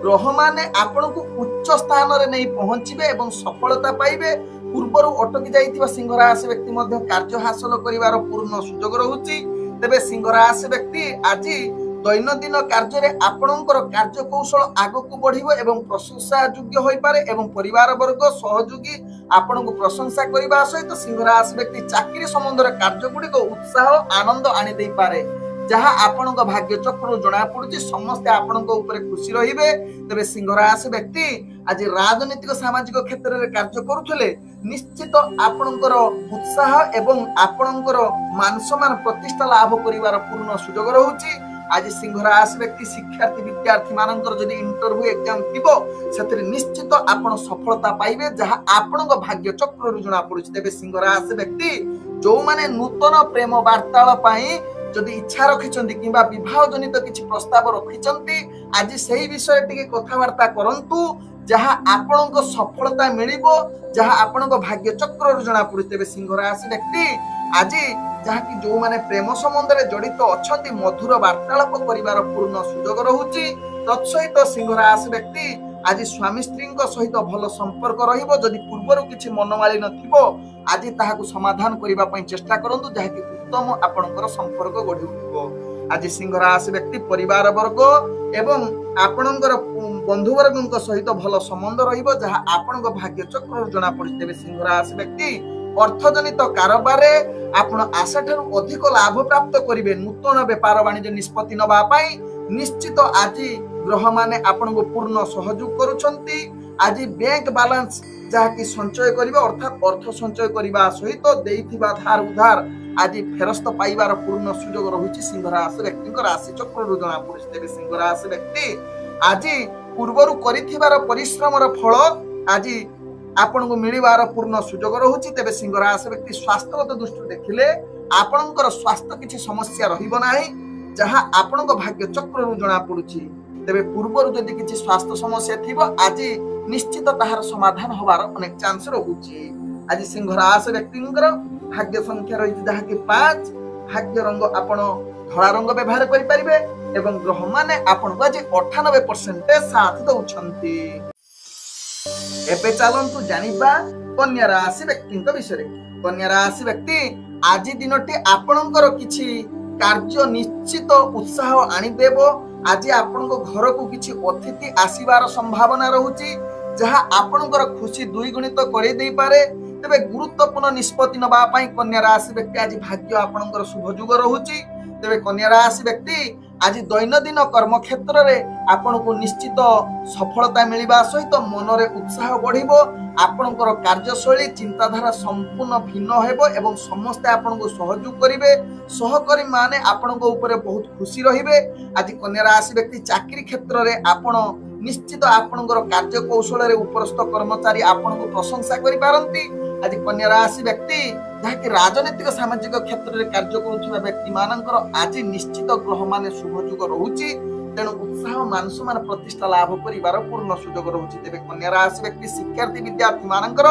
ଗ୍ରହ ମାନେ ଆପଣଙ୍କୁ ଉଚ୍ଚ ସ୍ଥାନରେ ନେଇ ପହଞ୍ଚିବେ ଏବଂ ସଫଳତା ପାଇବେ। ପୂର୍ବରୁ ଅଟକି ଯାଇଥିବା ସିଂହ ରାଶି ବ୍ୟକ୍ତି ମଧ୍ୟ କାର୍ଯ୍ୟ ହାସଲ କରିବାର ପୂର୍ଣ୍ଣ ସୁଯୋଗ ରହୁଛି। ତେବେ ସିଂହ ରାଶି ବ୍ୟକ୍ତି ଆଜି ଦୈନନ୍ଦିନ କାର୍ଯ୍ୟରେ ଆପଣଙ୍କର କାର୍ଯ୍ୟକୌଶଳ ଆଗକୁ ବଢିବ ଏବଂ ପ୍ରଶଂସା ଯୋଗ୍ୟ ହୋଇପାରେ ଏବଂ ପରିବାର ବର୍ଗ ସହଯୋଗୀ ଆପଣଙ୍କୁ ପ୍ରଶଂସା କରିବା ସହିତ ସିଂହ ରାଶି ବ୍ୟକ୍ତି ଚାକିରି ସମ୍ବନ୍ଧରେ କାର୍ଯ୍ୟଗୁଡ଼ିକ ଉତ୍ସାହ ଆନନ୍ଦ ଆଣି ଦେଇପାରେ, ଯାହା ଆପଣଙ୍କ ଭାଗ୍ୟ ଚକ୍ରରୁ ଜଣା ପଡୁଛି। ସମସ୍ତେ ଆପଣଙ୍କ ଉପରେ ଖୁସି ରହିବେ। ତେବେ ସିଂହ ରାଶି ବ୍ୟକ୍ତି ଆଜି ରାଜନୈତିକ ସାମାଜିକ କ୍ଷେତ୍ରରେ କାର୍ଯ୍ୟ କରୁଥିଲେ ନିଶ୍ଚିତ ଆପଣଙ୍କର ଉତ୍ସାହ ଏବଂ ଆପଣଙ୍କର ମାନ ସମ୍ମାନ ପ୍ରତିଷ୍ଠା ଲାଭ କରିବାର ପୂର୍ଣ୍ଣ ସୁଯୋଗ ରହୁଛି। ଆଜି ସିଂହ ରାଶି ବ୍ୟକ୍ତି ଶିକ୍ଷାର୍ଥୀ ବିଦ୍ୟାର୍ଥୀ ମାନଙ୍କର ଯଦି ଇଣ୍ଟରଭ୍ୟୁ ଏକ୍ଜାମ ଥିବ ସେଥିରେ ନିଶ୍ଚିତ ଆପଣ ସଫଳତା ପାଇବେ, ଯାହା ଆପଣଙ୍କ ଭାଗ୍ୟ ଚକ୍ରରୁ ଜଣା ପଡୁଛି। ତେବେ ସିଂହ ରାଶି ବ୍ୟକ୍ତି ଯୋଉମାନେ ନୂତନ ପ୍ରେମ ବାର୍ତ୍ତାଳ ପାଇଁ ଯଦି ଇଚ୍ଛା ରଖିଛନ୍ତି କିମ୍ବା ବିବାହ ଜନିତ କିଛି ପ୍ରସ୍ତାବ ରଖିଛନ୍ତି ଆଜି ସେହି ବିଷୟରେ ଟିକେ କଥାବାର୍ତ୍ତା କରନ୍ତୁ, ଯାହା ଆପଣଙ୍କ ସଫଳତା ମିଳିବ, ଯାହା ଆପଣଙ୍କ ଭାଗ୍ୟ ଚକ୍ରରୁ ଜଣା ପଡୁଛି। ତେବେ ସିଂହ ରାଶି ବ୍ୟକ୍ତି ଆଜି ଯାହାକି ଯୋଉମାନେ ପ୍ରେମ ସମ୍ବନ୍ଧରେ ଜଡିତ ଅଛନ୍ତି ମଧୁର ବାର୍ତ୍ତାଳାପ କରିବାର ପୂର୍ଣ୍ଣ ସୁଯୋଗ ରହୁଛି। ତତ୍ସହିତ ସିଂହ ରାଶି ବ୍ୟକ୍ତି ଆଜି ସ୍ୱାମୀ ସ୍ତ୍ରୀଙ୍କ ସହିତ ଭଲ ସମ୍ପର୍କ ରହିବ। ଯଦି ପୂର୍ବରୁ କିଛି ମନମାଳିନ୍ୟ ଥିବ ଆଜି ତାହାକୁ ସମାଧାନ କରିବା ପାଇଁ ଚେଷ୍ଟା କରନ୍ତୁ, ଯାହାକି ଉତ୍ତମ ଆପଣଙ୍କର ସମ୍ପର୍କ ଗଢି ଉଠିବ। आज सिंह राशि व्यक्ति परिवार वर्ग एवं आपणकर बंधु वर्ग सहित भल संबंध रहिबो जहा आपणक भाग्य चक्र जना पड़ि तेबे सिंह राशि व्यक्ति अर्थजनित कारोबार आपण आशा ठारू अधिक लाभ प्राप्त करिवे। नूतन व्यापार वाणिज्य निष्पत्ति नबा पई निश्चित आज ग्रह माने आपनको पूर्ण सहयोग करूछंती। आज बैंक बैलेंस जहा कि संचय करिवे अर्थात अर्थ संचय करिवा सहित देइथिबा धार उधार आज फेरस्त पाइबार पूर्ण सुयोग रहुछि सिंह राशि व्यक्ति राशि चक्र जना पड़ि तेबे सिंह राशि व्यक्ति आज पूर्वरु करिथिबार परिश्रमर फल आज आपनको मिलिबार पूर्ण सुयोग रहुछि। तेबे सिंह राशि व्यक्ति स्वास्थ्यगत दृष्टि देखिले आपणकर स्वास्थ्य किछि समस्या रहिबो नाही जहा आपणको भाग्य चक्र जना पड़ुछि। तेबे पूर्वरु जदि किछि स्वास्थ्य समस्या थिबो आज निश्चित ताहार समाधान होबार अनेक चांस रहुछि। आज सिंह राशि व्यक्तिंकर भाग्य संख्या रही जहा कि 5 भाग्य रंग आपण धला रंग व्यवहार करि परिबे एवं ग्रह माने आपण को आज 98% साथ दउछंती। एबे चलंतु जानिबा कन्या राशि व्यक्तिंक विषय। कन्या राशि व्यक्ति आज दिनटी आपणकर किछि कार्य निश्चित उत्साह आनी देबो। आज आपणको घर को किछि अतिथि आसीबार संभावना रहुछि जहा आपणकर खुशी द्विगुणित करि देई पारे। तेबे गुरुत्वपूर्ण निष्पत्ति नबा पई कन्या राशि व्यक्ति आज भाग्य आपणकर शुभ जुग रहुछि। तेबे कन्या राशि व्यक्ति आज दैनंदिन कर्म क्षेत्र रे आपनको निश्चित सफलता मिलिबा सहित मनरे उत्साह बढ़िबो। आपणकर कार्यशैली चिंताधारा संपूर्ण भिन्न हेबो एवं समस्त आपनको सहयोग करिवे। सहकर्मी माने आपनको ऊपर बहुत खुशी रहिबे। आज कन्या राशि व्यक्ति चाकरी क्षेत्र रे आपण निश्चित आपणकर कार्य कौशल रे उपरस्थ कर्मचारी आपनको प्रशंसा करि पारंती। आज कन्या राशि व्यक्ति जहाँकि राजनीतिक सामाजिक क्षेत्र में कार्य करुवा व्यक्ति मानकर आज निश्चित ग्रह माने शुभ जुग रहुछि। तेणु उत्साह मानस मान प्रतिष्ठा लाभ करिवार पूर्ण सुयोग रहुछि। तेबे कन्या राशि व्यक्ति शिक्षार्थी विद्यार्थी मानकर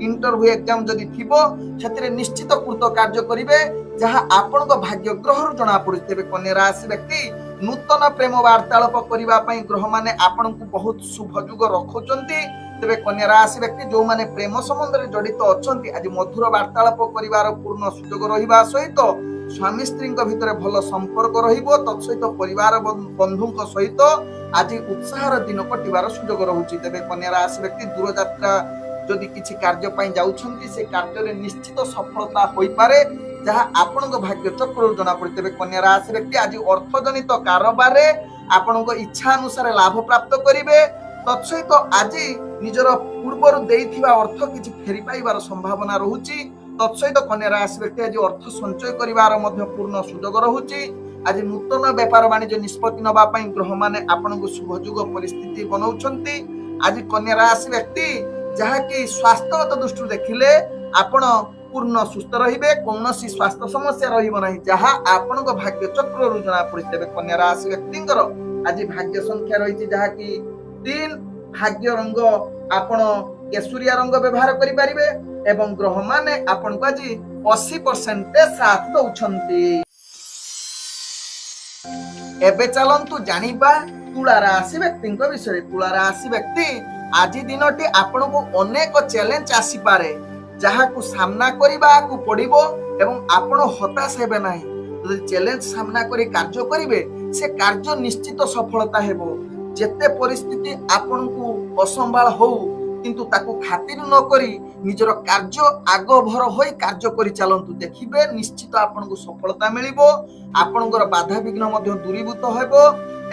इंटरव्यू एग्जाम जदि थिबो सेतिरे निश्चित कृत कार्य करिवे जहा आपनक भाग्य ग्रह जना पड़ि। तेबे कन्या राशि व्यक्ति नूतन प्रेम वार्तालाप करिवा पई ग्रह माने आपनकु बहुत शुभ जुग रखुचंती। तेबे कन्या राशि व्यक्ति जो माने प्रेम संबंध रे जडित अछंती आज मधुर वार्तालाप करिवार पूर्ण सुयोग रहिबा सहित स्वामी स्त्री भितर भल संपर्क रहिबो। तत्सहित परिवार बंधुक सहित आज उत्साहर दिन कटिवार सुयोग रहुछि। तेबे कन्या राशि व्यक्ति दूर यात्रा जदि किछि कार्य पई जाउछंती से कार्य रे निश्चित सफलता होई पारे जहा आपनक भाग्य चक्र जना पड़ि। तेबे कन्या राशि व्यक्ति आज अर्थजनित कारोबार रे आपनक इच्छा अनुसार लाभ प्राप्त करिवे। तत्सहित आज निजर पूर्वर देइथिबा अर्थ किछि फेरी पाइबार संभावना रहुछि। तत्सहित कन्या राशि व्यक्ति आज अर्थ संचय करिवार मध्य पूर्ण सुयोग रहुछि। आज नूतन व्यापार वाणिज्य निष्पत्ति नबा पई ग्रह माने आपनकु शुभ जुग परिस्थिति बनाउछंती। आज कन्या राशि व्यक्ति जहा कि स्वास्थ्यगत दृष्टि देखिले आपण पूर्ण सुस्थ रहिबे। कोनोसी स्वास्थ्य समस्या रहिबो नाही जहा आपनक भाग्य चक्र जना पड़ि। तेबे कन्या राशि व्यक्तिंकर आज भाग्य संख्या रहिछि जहा कि 3 भाग्य रंग आपण केसुरिया रंग व्यवहार करि परिबे एवं ग्रह माने आपण को आज 80% साथ दउछंती। एबे चलंतु जानिबा तुला राशि व्यक्तिंक विषय। तुला राशि व्यक्ति आज दिनटी आपण को अनेक चैलेंज आसी पारे जहा को सामना करिबा को पड़िबो एवं आपण हताश हेबे नाही। जदि चैलेंज सामना करि कार्य करिवे से कार्य निश्चित सफलता हेबो। जेते परिस्थिति आपण को असंभाल हो किंतु ताकू खातिर न करी निजर कार्य आग भर होई कार्य करि चलंतु देखिबे निश्चित आपण को सफलता मिलिबो। आपणकर बाधा विघ्न मध्य दूरीभूत हेबो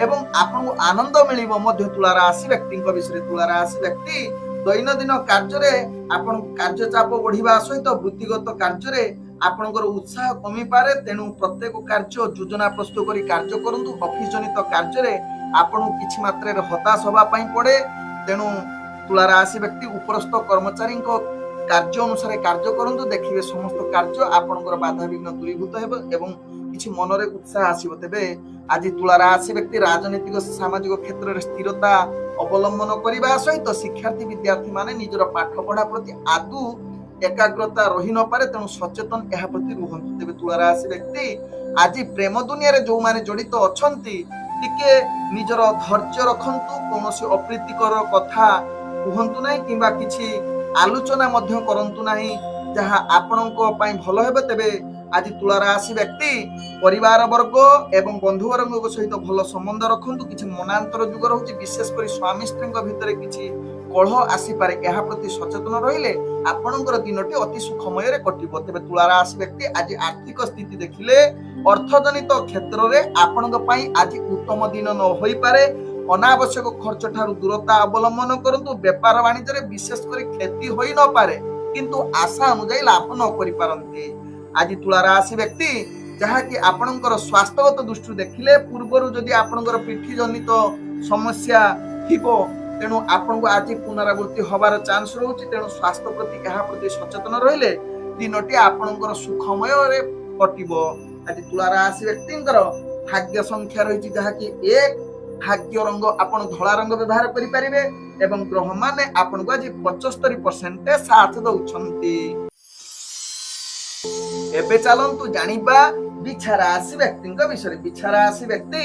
एवं आपण को आनंद मिलिबो मध्य। तुला राशि व्यक्तिंक विषय। तुला राशि व्यक्ति दैनंदिन कार्य रे आपण कार्य चाप बढ़िबा सहित वृत्तिगत कार्य रे आपणकर उत्साह कमी पारे। तेणु प्रत्येक कार्य योजना प्रस्तुत करी कार्य करंतु। ऑफिस जनित कार्य रे आपण किछि मात्रा रे हताश होबा पई पड़े। तेणु तुला राशि व्यक्ति उपरस्थ कर्मचारी कार्य अनुसार कार्य करंतु देखिबे समस्त कार्य आपणकर बाधा विघ्न दूरीभूत हेबो एवं किछि मनरे उत्साह आसीबो। तेबे आज तुला राशि व्यक्ति राजनीतिक सामाजिक क्षेत्र रे स्थिरता अवलंबन करिबा सहित शिक्षार्थी विद्यार्थी माने निजर पाठ पढ़ा प्रति आदु एकाग्रता रही न पारे। तेणु सचेतन एहा प्रति रुहंतु। तेबे तुला राशि व्यक्ति आज प्रेम दुनिया रे जो माने जडित अछंती टिके निजर धैर्य रखंतु। कोनोसी अप्रीतिकर कथा कहंतु नाही किंबा किछि आलोचना मध्य करंतु नाही जहा आपणको पई भलो हेबे। तेबे आज तुला राशि व्यक्ति परिवार वर्ग एवं बंधु वर्ग सहित भल संबंध रखु कि मनांतर जुग रोचे विशेषकर स्वामी स्त्री भितर किसी कलह आसीपे यह प्रति सचेतन रहिले आपणकर दिनटी अति सुखमय कटिब। तेज तुला राशि व्यक्ति आज आर्थिक स्थिति देखिले अर्थजनित क्षेत्र में आपण आज उत्तम दिन न हो पारे। अनावश्यक खर्च ठारू दूरता अवलंबन करंतु व्यापार वाणिज्य विशेषकर क्षति होई न पारे किंतु आशा अनुଯାୟୀ लाभ न करि पारंती। आज तुला राशि व्यक्ति जहाँकि आपणकर स्वास्थ्यगत दृष्टि देखिले पूर्वर जदि आपणकर पिठी जनित समस्या थिबो तेणु आपन को आज पुनरावृत्ति हबार चांस रोचे। तेणु स्वास्थ्य प्रति यह प्रति सचेतन रहिले दिनटी आपणकर सुखमय रे कटिबो। आज तुला राशि व्यक्तिंकर भाग्य संख्या रही जहाँकि 1 भाग्य रंग आपण धला रंग व्यवहार करि परिबे एवं ग्रह माने आपण को आज 75% साथ दउछंती। एबे चलंतु जानिबा बिछा राशि व्यक्तिंक विषय। बिछा राशि व्यक्ति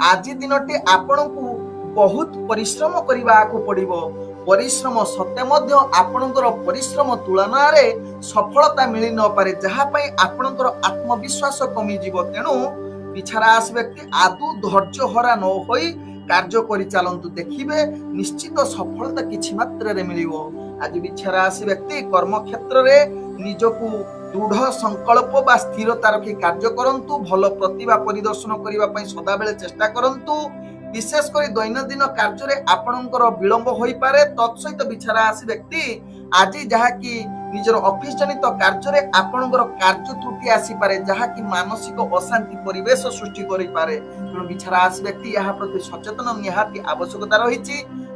आज दिनटी आपण को बहुत परिश्रम करने को पड़िबो। परिश्रम सत्य मध्य आपणकर परिश्रम तुलना रे सफलता मिली न पारे जहाँ पई आपणकर आत्मविश्वास कमी जीवो। तेणु बिछा राशि व्यक्ति आदु धैर्य हरा न होई कार्य करि चालंतु देखिबे निश्चित सफलता किछि मात्रा रे मिलिबो। आज बिछा राशि व्यक्ति कर्म क्षेत्र रे निजकु दृढ़ संकल्प बा स्थिरता रखी कार्य करंतु। भल प्रतिभा परिदर्शन करिबा पई सदा बेले चेष्टा करंतु। विशेषकर दैनंदिन कार्य रे आपणकर विलंब होई पारे। तत्सहित बिछा राशि व्यक्ति आज जहाँकि निजर ऑफिस जनित कार्य रे आपणकर कार्य त्रुटि आसी पारे जहाँकि मानसिक अशांति परिवेश सृष्टि करि पारे। तेणु बिछा राशि व्यक्ति यह प्रति सचेतन निहाती आवश्यकता रही।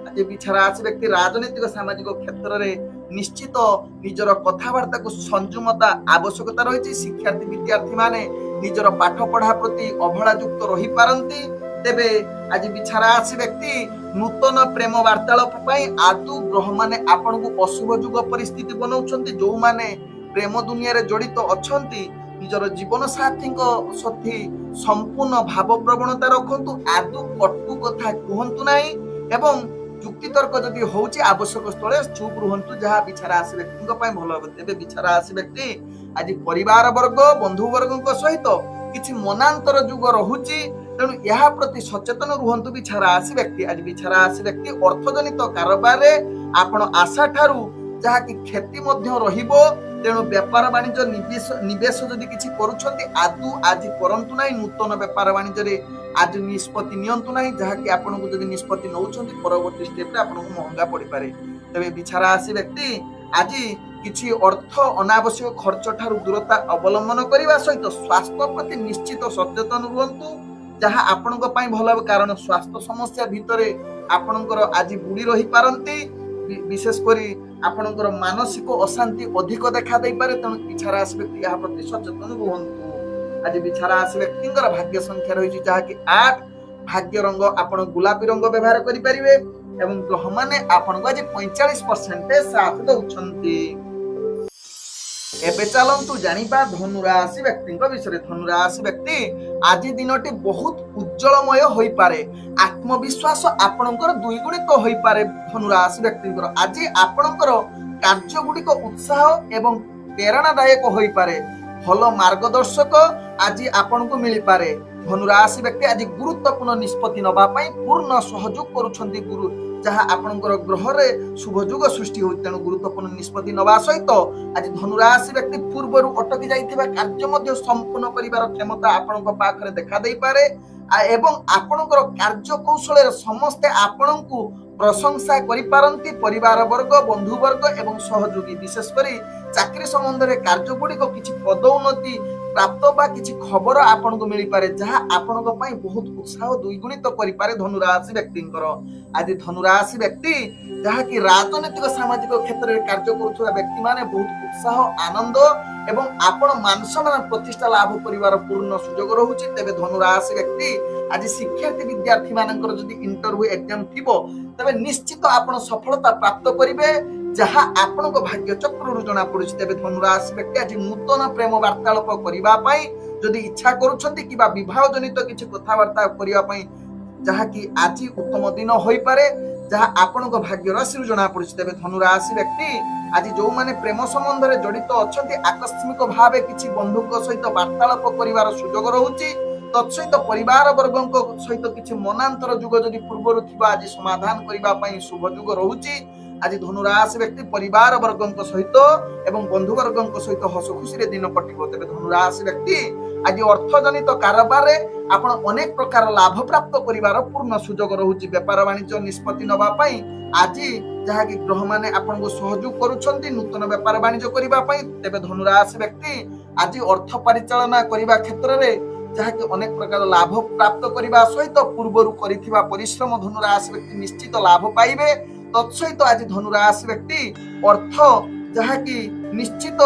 आज बिछा राशि व्यक्ति राजनीतिक सामाजिक क्षेत्र रे निश्चित निजर कथबार्ता को संयमता आवश्यकता रही। शिक्षार्थी विद्यार्थी माने निजर पाठ पढ़ा प्रति अवहेला युक्त रही पारंती। तेबे आज बिछा राशि व्यक्ति नूतन प्रेम वार्तालाप आदु ग्रह माने आपण को अशुभ जुग परिस्थिति बनाउछंती। जो माने प्रेम दुनिया रे जड़ित अछंती निजर जीवन साथी सथी संपूर्ण भाव प्रवणता रखंतु। आदु कटु कथा कहंतु नाही एवं युक्ति तर्क जदि होउची आवश्यक स्थले चुप रुहंतु जहाँ बिछा राशि व्यक्ति भल हे। तेबे बिछा राशि व्यक्ति आज परिवार वर्ग बंधु वर्ग सहित किछि मनांतर जुग रहुची। तेणु यह प्रति सचेतन रुहंतु बिछा राशि व्यक्ति। आज बिछा राशि व्यक्ति अर्थजनित कारोबार रे आपण आशा ठारू जहाँ कि क्षति मध्य रहिबो। तेणु व्यापार वाणिज्य निवेश जदि किछि करूछंती आदु आज करंतु नाही। नूतन व्यापार वाणिज्य रे आज निष्पत्ति नियंतु नाही जहाँ कि आपण को जदि निष्पत्ति नउछंती परवर्ती स्टेप रे आपण को महंगा पड़ी पारे। तबे बिछा राशि व्यक्ति आज किछि अर्थ अनावश्यक खर्च ठारू दूरता अवलंबन करिवा सहित स्वास्थ्य प्रति निश्चित सचेतन रुहंतु जहाँ आपण को पाई भल। कारण स्वास्थ्य समस्या भितरे आपणकर आज बुड़ी रही पारंती। विशेष करी आपणकर मानसिक अशांति अधिक देखा दे पारे। तेणु बिछा राशि व्यक्ति यह प्रति सचेतन रुहंतु। आज बिछा राशि व्यक्तिंकर भाग्य संख्या रही जहाँ कि 8 भाग्य रंग आपण गुलाबी रंग व्यवहार करि परिबे एवं ग्रह माने आपण को आज 45% साथ दउछंती। एबे चलंतु जानिबा धनु राशि व्यक्तिंक विषय। धनु राशि व्यक्ति आज दिनटी बहुत उज्जवलमय होई पारे। आत्मविश्वास आपणकर द्विगुणित होई पारे। धनु राशि व्यक्तिंकर आज आपणकर कार्य गुडिक उत्साह एवं प्रेरणादायक होई पारे। भल मार्गदर्शक आज आपण को मिली पारे। धनु राशि व्यक्ति आज गुरुत्वपूर्ण निष्पत्ति नबा पई पूर्ण सहयोग करूछंती गुरु जहाँ आपणकर ग्रह रे शुभ जुग सृष्टि हो। तेणु गुरुत्वपूर्ण निष्पत्ति नबा सहित आज धनु राशि व्यक्ति पूर्वरु अटकी जाइथिबा कार्य मध्य संपूर्ण करिवार क्षमता आपणक पाखरे देखा देई पारे एवं आपणकर कार्य कौशल रे समस्ते आपणकु प्रशंसा करि पारंती। परिवार वर्ग बंधु वर्ग एवं सहयोगी विशेष करी चाकरी संबंध रे कार्य गुडी को किछि पदोन्नति प्राप्त बा किछि खबर आपन को मिली पारे जहाँ आपन को पाई बहुत उत्साह द्विगुणित करि पारे धनु राशि व्यक्तिंकर। आज धनु राशि व्यक्ति जहाँ कि राजनीतिक सामाजिक क्षेत्र में कार्य करुवा व्यक्ति माने बहुत उत्साह आनंद एवं आपण मान सम्मान प्रतिष्ठा लाभ करिवार पूर्ण सुयोग रहुछि। तेबे धनु राशि व्यक्ति आज शिक्षार्थी विद्यार्थी मानकर जदि इंटरव्यू एग्जाम थिबो तबे निश्चित आपण सफलता प्राप्त करिवे जहाँ आपण को भाग्य चक्र जना पड़ुछि। तेबे धनु राशि व्यक्ति आज नूतन प्रेम वार्तालाप करिबा पई जदि इच्छा करूछंती किबा विवाह जनित किछि कथावार्ता करिबा पई जहाँ कि आज उत्तम दिन होई पारे। ଯାହା ଆପଣଙ୍କ ଭାଗ୍ୟ ରାଶିରୁ ଜଣା ପଡୁଛି। ତେବେ ଧନୁ ରାଶି ବ୍ୟକ୍ତି ଆଜି ଯୋଉମାନେ ପ୍ରେମ ସମ୍ବନ୍ଧରେ ଜଡିତ ଅଛନ୍ତି ଆକସ୍ମିକ ଭାବେ କିଛି ବନ୍ଧୁଙ୍କ ସହିତ ବାର୍ତ୍ତାଳାପ କରିବାର ସୁଯୋଗ ରହୁଛି। ତତ୍ସହିତ ପରିବାର ବର୍ଗଙ୍କ ସହିତ କିଛି ମନାନ୍ତର ଯୁଗ ଯଦି ପୂର୍ବରୁ ଥିବା ଆଜି ସମାଧାନ କରିବା ପାଇଁ ଶୁଭ ଯୁଗ ରହୁଛି। ଆଜି ଧନୁ ରାଶି ବ୍ୟକ୍ତି ପରିବାର ବର୍ଗଙ୍କ ସହିତ ଏବଂ ବନ୍ଧୁ ବର୍ଗଙ୍କ ସହିତ ହସ ଖୁସିରେ ଦିନ କଟିବ। ତେବେ ଧନୁ ରାଶି ବ୍ୟକ୍ତି ଆଜି ଅର୍ଥଜନିତ କାରବାରରେ ଆପଣ ଅନେକ ପ୍ରକାର ଲାଭ ପ୍ରାପ୍ତ କରିବାର ପୂର୍ଣ୍ଣ ସୁଯୋଗ ରହୁଛି। ବେପାର ବାଣିଜ୍ୟ ନିଷ୍ପତ୍ତି ନେବା ପାଇଁ ଆଜି ଯାହାକି ଗ୍ରହମାନେ ଆପଣଙ୍କୁ ସହଯୋଗ କରୁଛନ୍ତି ନୂତନ ବେପାର ବାଣିଜ୍ୟ କରିବା ପାଇଁ। ତେବେ ଧନୁ ରାଶି ବ୍ୟକ୍ତି ଆଜି ଅର୍ଥ ପରିଚାଳନା କରିବା କ୍ଷେତ୍ରରେ ଯାହାକି ଅନେକ ପ୍ରକାର ଲାଭ ପ୍ରାପ୍ତ କରିବା ସହିତ ପୂର୍ବରୁ କରିଥିବା ପରିଶ୍ରମ ଧନୁ ରାଶି ବ୍ୟକ୍ତି ନିଶ୍ଚିତ ଲାଭ ପାଇବେ। ତତ୍ସହିତ ଆଜି ଧନୁ ରାଶି ବ୍ୟକ୍ତି ଅର୍ଥ ଯାହାକି ନିଶ୍ଚିତ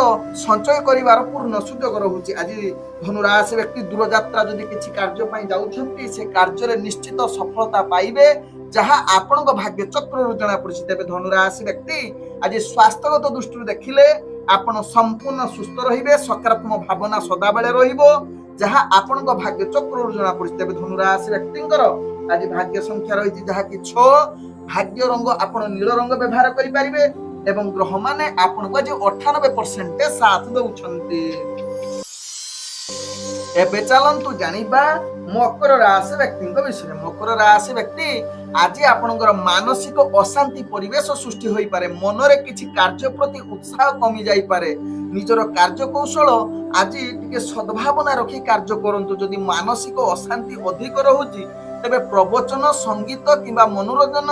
ସଞ୍ଚୟ କରିବାର ପୂର୍ଣ୍ଣ ସୁଯୋଗ ରହୁଛି। ଆଜି ଧନୁ ରାଶି ବ୍ୟକ୍ତି ଦୂରଯାତ୍ରା ଯଦି କିଛି କାର୍ଯ୍ୟ ପାଇଁ ଯାଉଛନ୍ତି ସେ କାର୍ଯ୍ୟରେ ନିଶ୍ଚିତ ସଫଳତା ପାଇବେ ଯାହା ଆପଣଙ୍କ ଭାଗ୍ୟ ଚକ୍ରରୁ ଜଣା ପଡୁଛି। ତେବେ ଧନୁ ରାଶି ବ୍ୟକ୍ତି ଆଜି ସ୍ୱାସ୍ଥ୍ୟଗତ ଦୃଷ୍ଟିରୁ ଦେଖିଲେ ଆପଣ ସମ୍ପୂର୍ଣ୍ଣ ସୁସ୍ଥ ରହିବେ। ସକାରାତ୍ମକ ଭାବନା ସଦାବେଳେ ରହିବ ଯାହା ଆପଣଙ୍କ ଭାଗ୍ୟ ଚକ୍ରରୁ ଜଣା ପଡୁଛି। ତେବେ ଧନୁ ରାଶି ବ୍ୟକ୍ତିଙ୍କର ଆଜି ଭାଗ୍ୟ ସଂଖ୍ୟା ରହିଛି ଯାହାକି 6। ଭାଗ୍ୟ ରଙ୍ଗ ଆପଣ ନୀଳ ରଙ୍ଗ ବ୍ୟବହାର କରିପାରିବେ ଏବଂ ଗ୍ରହମାନେ ଆପଣଙ୍କୁ ଆଜି 98% ସାଥ ଦଉଛନ୍ତି। ଏବେ ଚାଲନ୍ତୁ ଜାଣିବା ମକର ରାଶି ବ୍ୟକ୍ତିଙ୍କ ବିଷୟରେ। ମକର ରାଶି ବ୍ୟକ୍ତି ଆଜି ଆପଣଙ୍କର ମାନସିକ ଅଶାନ୍ତି ପରିବେଶ ସୃଷ୍ଟି ହୋଇପାରେ। ମନରେ କିଛି କାର୍ଯ୍ୟ ପ୍ରତି ଉତ୍ସାହ କମି ଯାଇପାରେ। ନିଜର କାର୍ଯ୍ୟ କୌଶଳ ଆଜି ଟିକେ ସଦ୍ଭାବନା ରଖି କାର୍ଯ୍ୟ କରନ୍ତୁ। ଯଦି ମାନସିକ ଅଶାନ୍ତି ଅଧିକ ରହୁଛି ତେବେ ପ୍ରବଚନ ସଙ୍ଗୀତ କିମ୍ବା ମନୋରଞ୍ଜନ